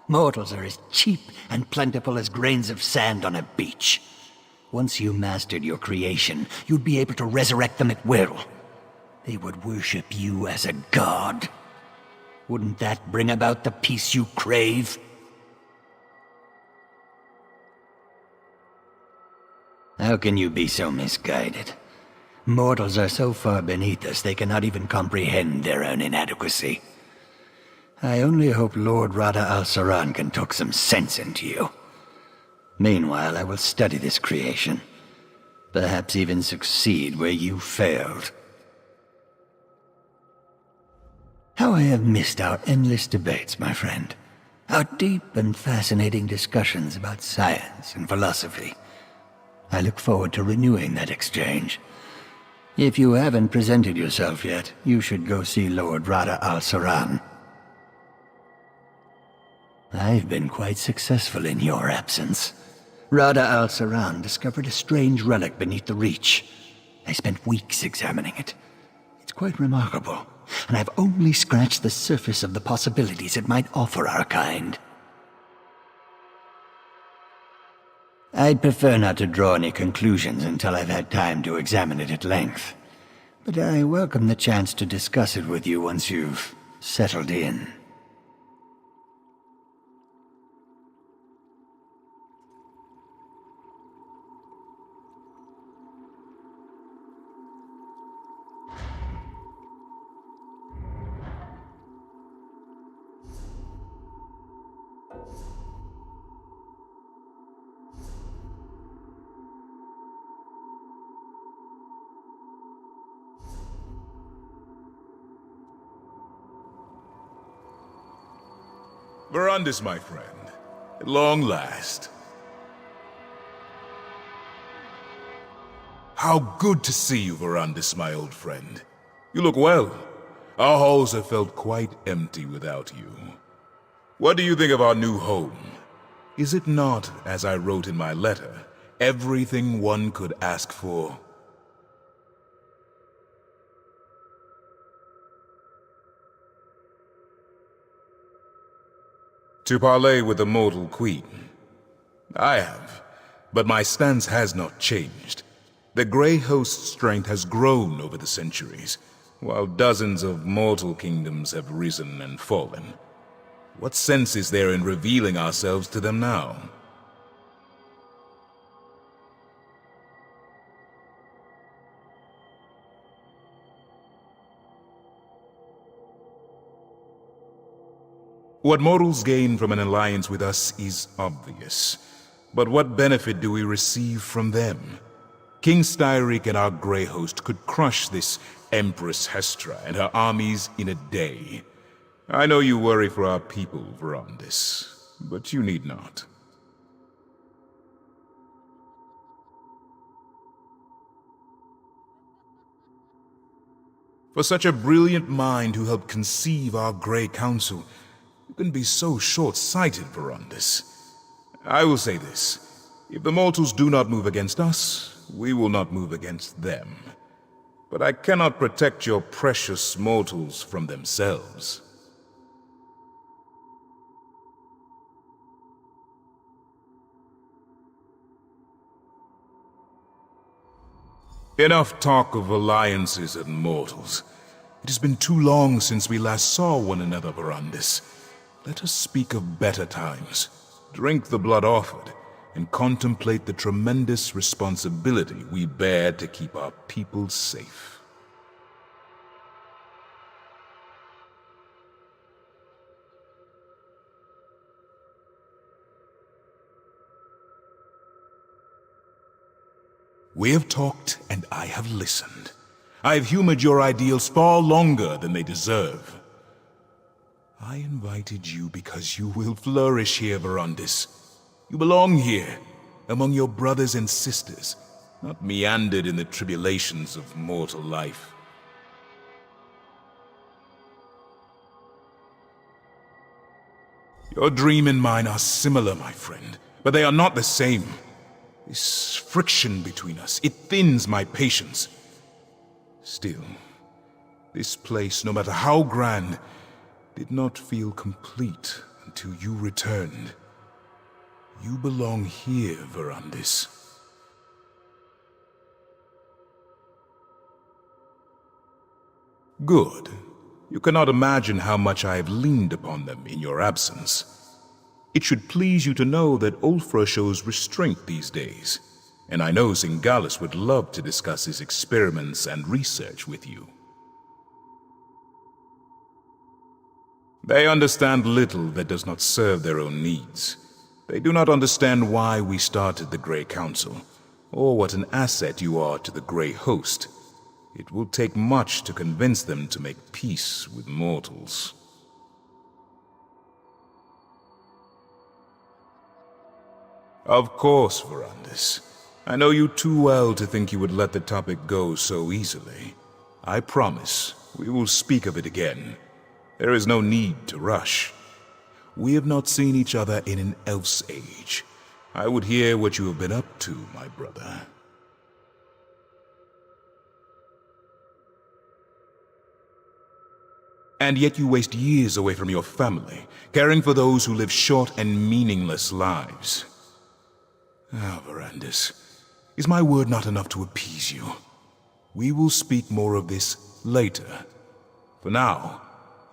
Mortals are as cheap and plentiful as grains of sand on a beach. Once you mastered your creation, you'd be able to resurrect them at will. They would worship you as a god. Wouldn't that bring about the peace you crave? How can you be so misguided? Mortals are so far beneath us they cannot even comprehend their own inadequacy. I only hope Lord Rada al-Saran can talk some sense into you. Meanwhile, I will study this creation. Perhaps even succeed where you failed. How I have missed our endless debates, my friend. Our deep and fascinating discussions about science and philosophy. I look forward to renewing that exchange. If you haven't presented yourself yet, you should go see Lord Rada al-Saran. I've been quite successful in your absence. Rada al-Saran discovered a strange relic beneath the Reach. I spent weeks examining it. It's quite remarkable, and I've only scratched the surface of the possibilities it might offer our kind. I'd prefer not to draw any conclusions until I've had time to examine it at length. But I welcome the chance to discuss it with you once you've settled in. Verandis, my friend. At long last. How good to see you, Verandis, my old friend. You look well. Our halls have felt quite empty without you. What do you think of our new home? Is it not, as I wrote in my letter, everything one could ask for? To parley with the mortal queen. I have, but my stance has not changed. The Grey Host's strength has grown over the centuries, while dozens of mortal kingdoms have risen and fallen. What sense is there in revealing ourselves to them now? What mortals gain from an alliance with us is obvious. But what benefit do we receive from them? King Styric and our Grey Host could crush this Empress Hestra and her armies in a day. I know you worry for our people, Verandis, but you need not. For such a brilliant mind who helped conceive our Grey Council, you can be so short-sighted, Verandis. I will say this. If the mortals do not move against us, we will not move against them. But I cannot protect your precious mortals from themselves. Enough talk of alliances and mortals. It has been too long since we last saw one another, Verandis. Let us speak of better times, drink the blood offered, and contemplate the tremendous responsibility we bear to keep our people safe. We have talked and I have listened. I have humored your ideals far longer than they deserve. I invited you because you will flourish here, Verandis. You belong here, among your brothers and sisters, not meandered in the tribulations of mortal life. Your dream and mine are similar, my friend, but they are not the same. This friction between us, it thins my patience. Still, this place, no matter how grand, did not feel complete until you returned. You belong here, Verandis. Good. You cannot imagine how much I have leaned upon them in your absence. It should please you to know that Ulfra shows restraint these days, and I know Zingalis would love to discuss his experiments and research with you. They understand little that does not serve their own needs. They do not understand why we started the Grey Council, or what an asset you are to the Grey Host. It will take much to convince them to make peace with mortals. Of course, Verandis. I know you too well to think you would let the topic go so easily. I promise we will speak of it again. There is no need to rush. We have not seen each other in an elf's age. I would hear what you have been up to, my brother. And yet you waste years away from your family, caring for those who live short and meaningless lives. Ah, Verandis, is my word not enough to appease you? We will speak more of this later. For now,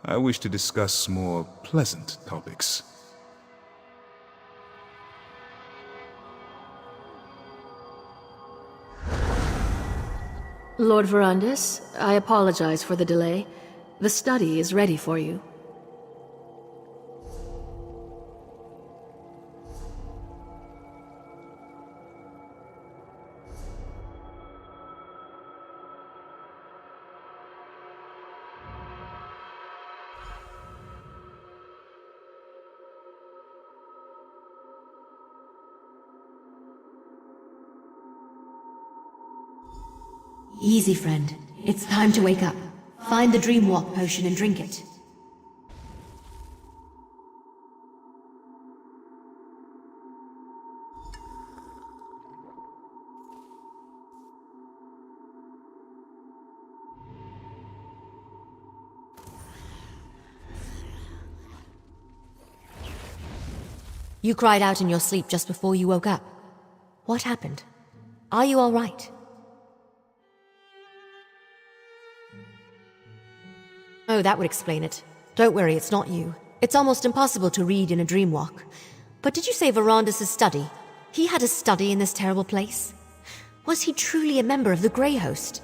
I wish to discuss more pleasant topics. Lord Verandis, I apologize for the delay. The study is ready for you. Easy, friend. It's time to wake up. Find the Dream Walk potion and drink it. You cried out in your sleep just before you woke up. What happened? Are you all right? Oh, that would explain it. Don't worry, it's not you. It's almost impossible to read in a dream walk. But did you say Verandis' study? He had a study in this terrible place? Was he truly a member of the Grey Host?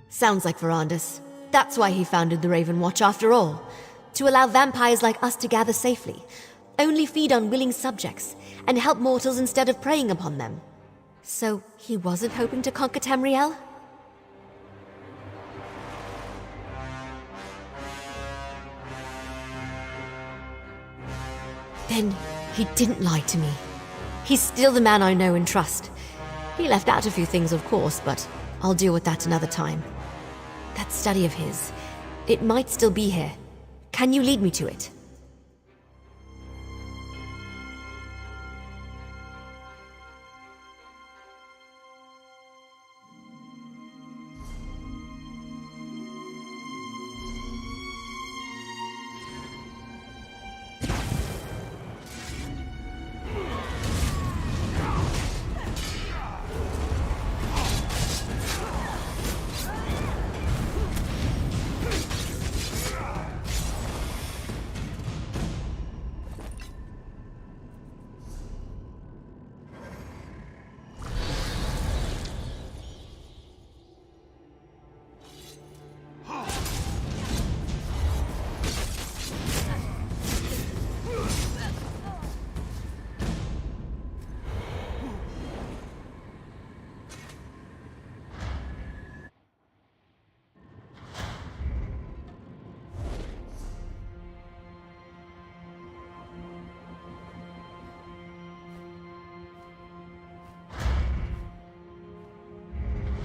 Sounds like Verandis. That's why he founded the Ravenwatch after all. To allow vampires like us to gather safely, only feed on willing subjects, and help mortals instead of preying upon them. So he wasn't hoping to conquer Tamriel? Then he didn't lie to me. He's still the man I know and trust. He left out a few things, of course, but I'll deal with that another time. That study of his, it might still be here. Can you lead me to it?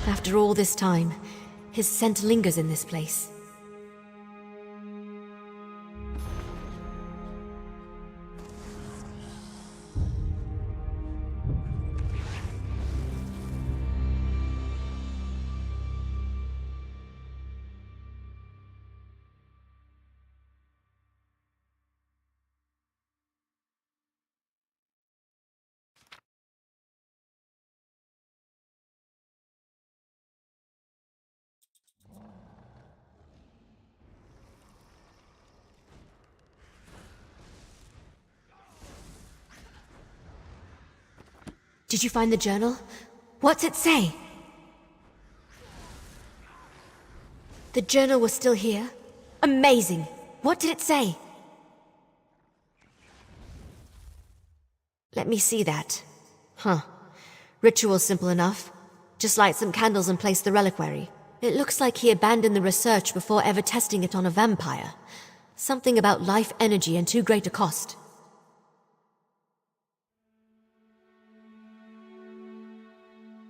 After all this time, his scent lingers in this place. Did you find the journal? What's it say? The journal was still here? Amazing! What did it say? Let me see that. Huh. Ritual's simple enough. Just light some candles and place the reliquary. It looks like he abandoned the research before ever testing it on a vampire. Something about life energy and too great a cost.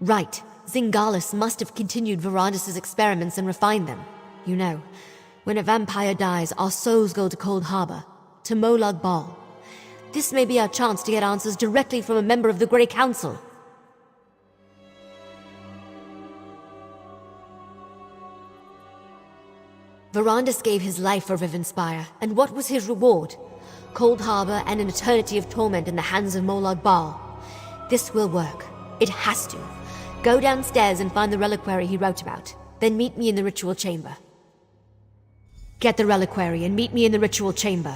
Right. Zingalis must have continued Verandis' experiments and refined them. You know, when a vampire dies, our souls go to Cold Harbor, to Molag Bal. This may be our chance to get answers directly from a member of the Grey Council. Verandis gave his life for Rivenspire, and what was his reward? Cold Harbor and an eternity of torment in the hands of Molag Bal. This will work. It has to. Go downstairs and find the reliquary he wrote about. Then meet me in the ritual chamber. Get the reliquary and meet me in the ritual chamber.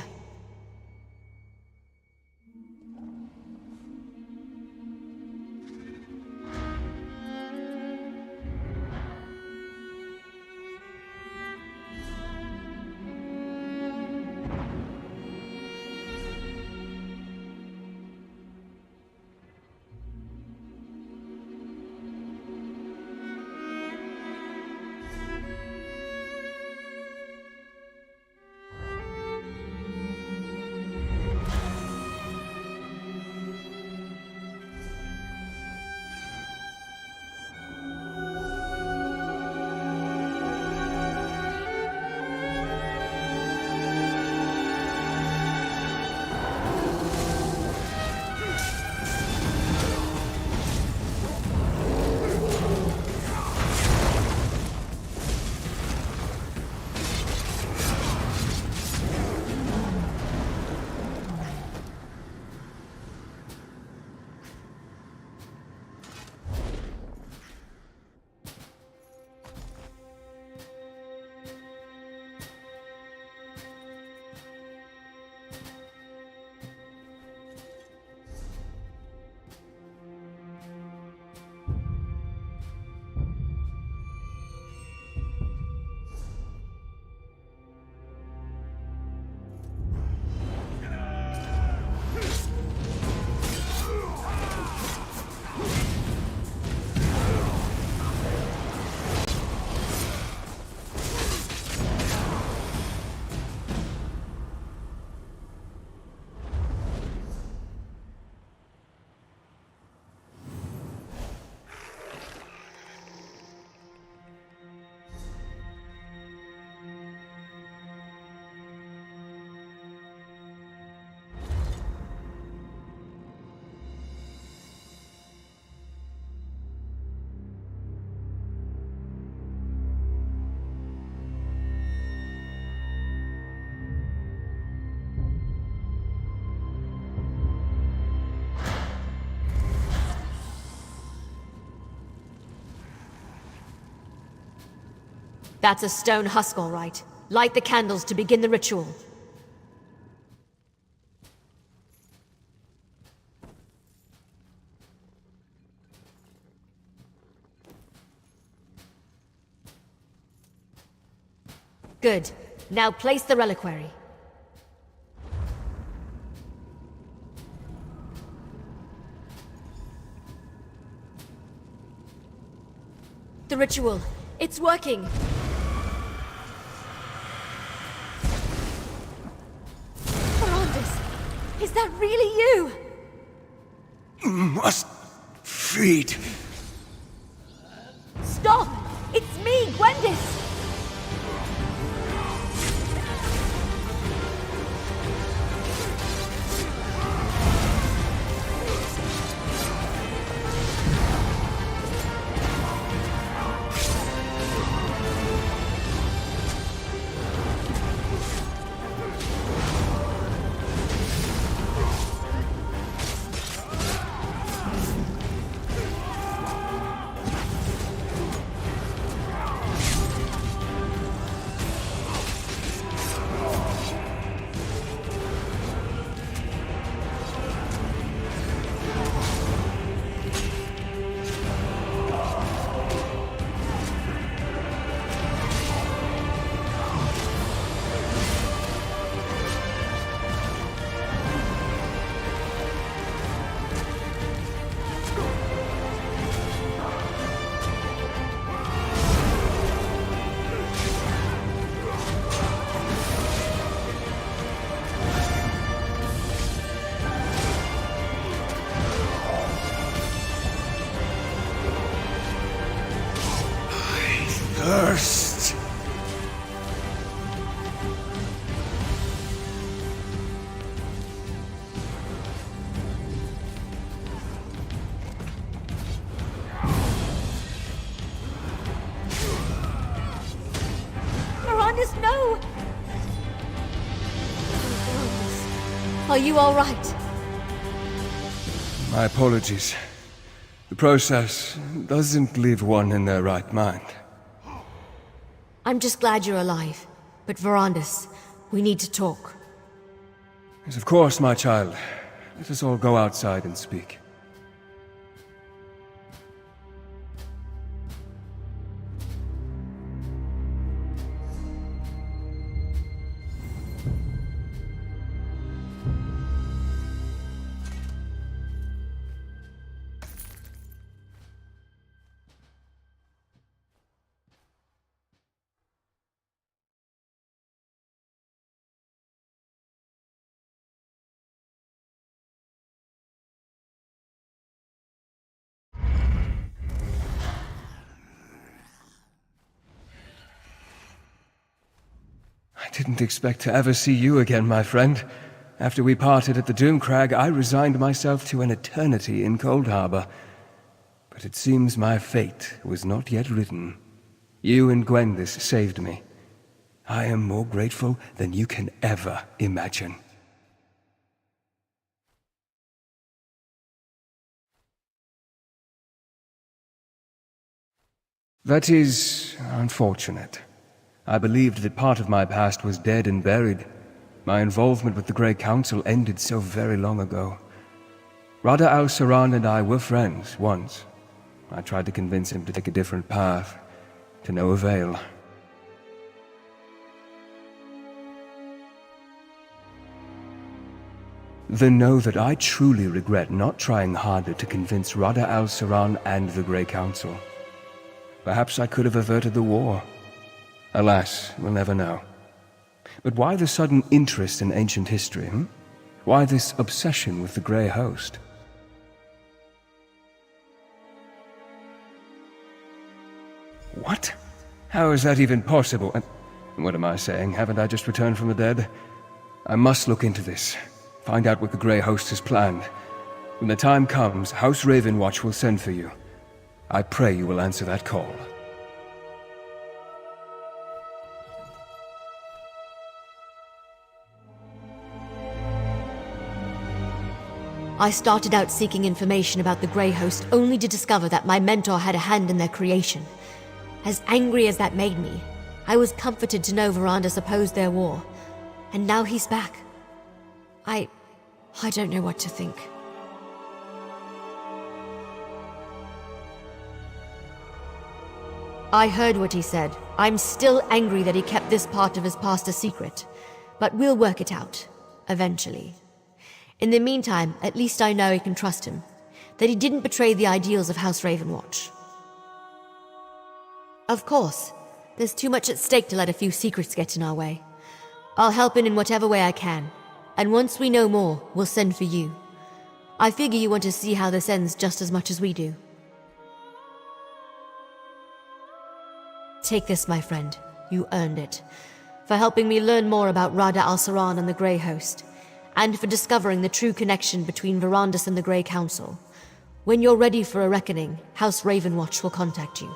That's a stone husk, all right. Light the candles to begin the ritual. Good. Now place the reliquary. The ritual. It's working. Ferandis, is that really you? Must feed. Stop! It's me, Gwendis! Thirst. Ferandis, no! Are you all right? My apologies. The process doesn't leave one in their right mind. I'm just glad you're alive. But Verandis, we need to talk. Yes, of course, my child. Let us all go outside and speak. I didn't expect to ever see you again, my friend. After we parted at the Doomcrag, I resigned myself to an eternity in Cold Harbor. But it seems my fate was not yet written. You and Gwendis saved me. I am more grateful than you can ever imagine. That is unfortunate. I believed that part of my past was dead and buried. My involvement with the Grey Council ended so very long ago. Rada al-Saran and I were friends once. I tried to convince him to take a different path, to no avail. Then know that I truly regret not trying harder to convince Rada al-Saran and the Grey Council. Perhaps I could have averted the war. Alas, we'll never know. But why the sudden interest in ancient history, Why this obsession with the Grey Host? What? How is that even possible? And what am I saying? Haven't I just returned from the dead? I must look into this. Find out what the Grey Host has planned. When the time comes, House Ravenwatch will send for you. I pray you will answer that call. I started out seeking information about the Grey Host only to discover that my mentor had a hand in their creation. As angry as that made me, I was comforted to know Verandus opposed their war. And now he's back. I don't know what to think. I heard what he said. I'm still angry that he kept this part of his past a secret. But we'll work it out. Eventually. In the meantime, at least I know I can trust him. That he didn't betray the ideals of House Ravenwatch. Of course. There's too much at stake to let a few secrets get in our way. I'll help in whatever way I can. And once we know more, we'll send for you. I figure you want to see how this ends just as much as we do. Take this, my friend. You earned it. For helping me learn more about Rada al-Saran and the Grey Host, and for discovering the true connection between Verandus and the Grey Council. When you're ready for a reckoning, House Ravenwatch will contact you.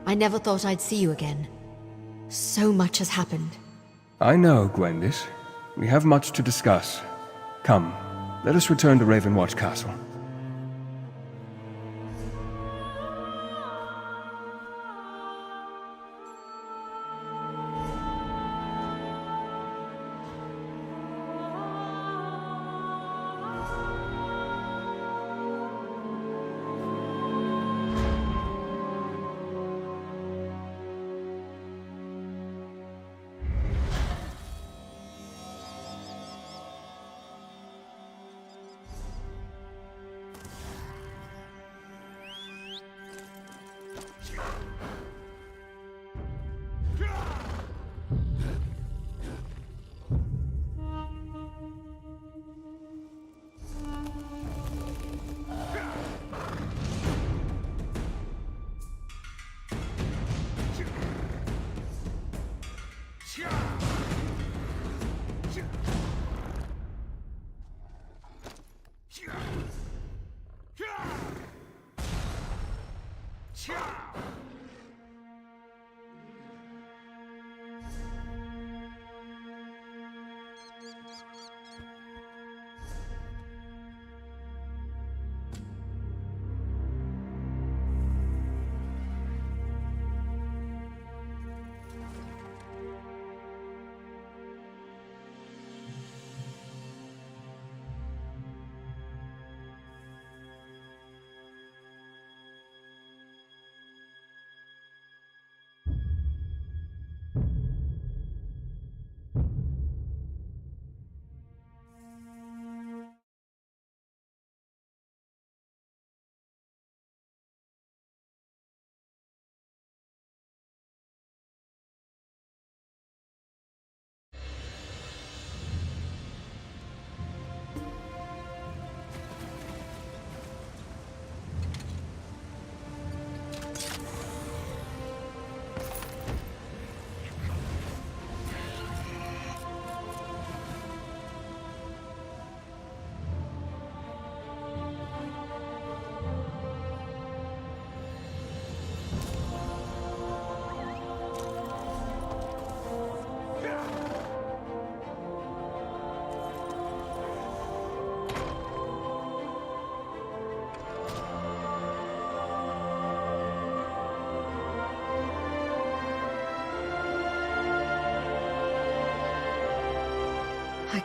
I never thought I'd see you again. So much has happened. I know, Gwendis. We have much to discuss. Come, let us return to Ravenwatch Castle.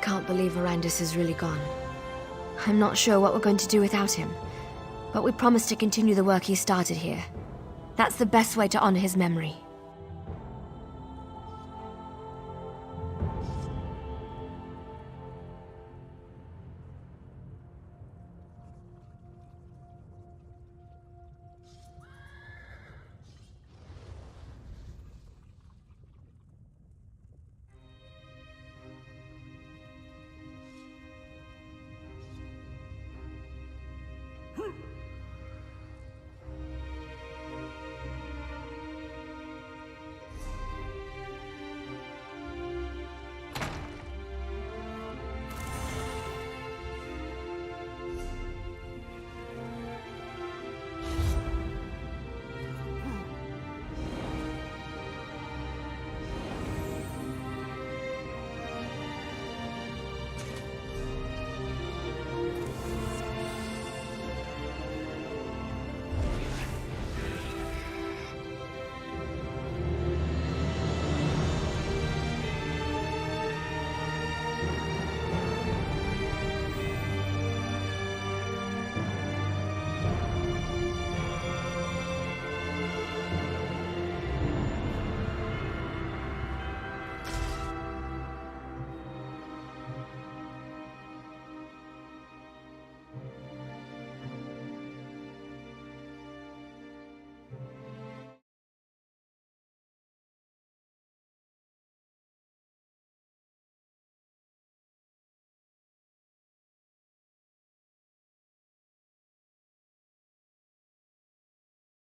can't believe Arandis is really gone. I'm not sure what we're going to do without him, but we promised to continue the work he started here. That's the best way to honor his memory.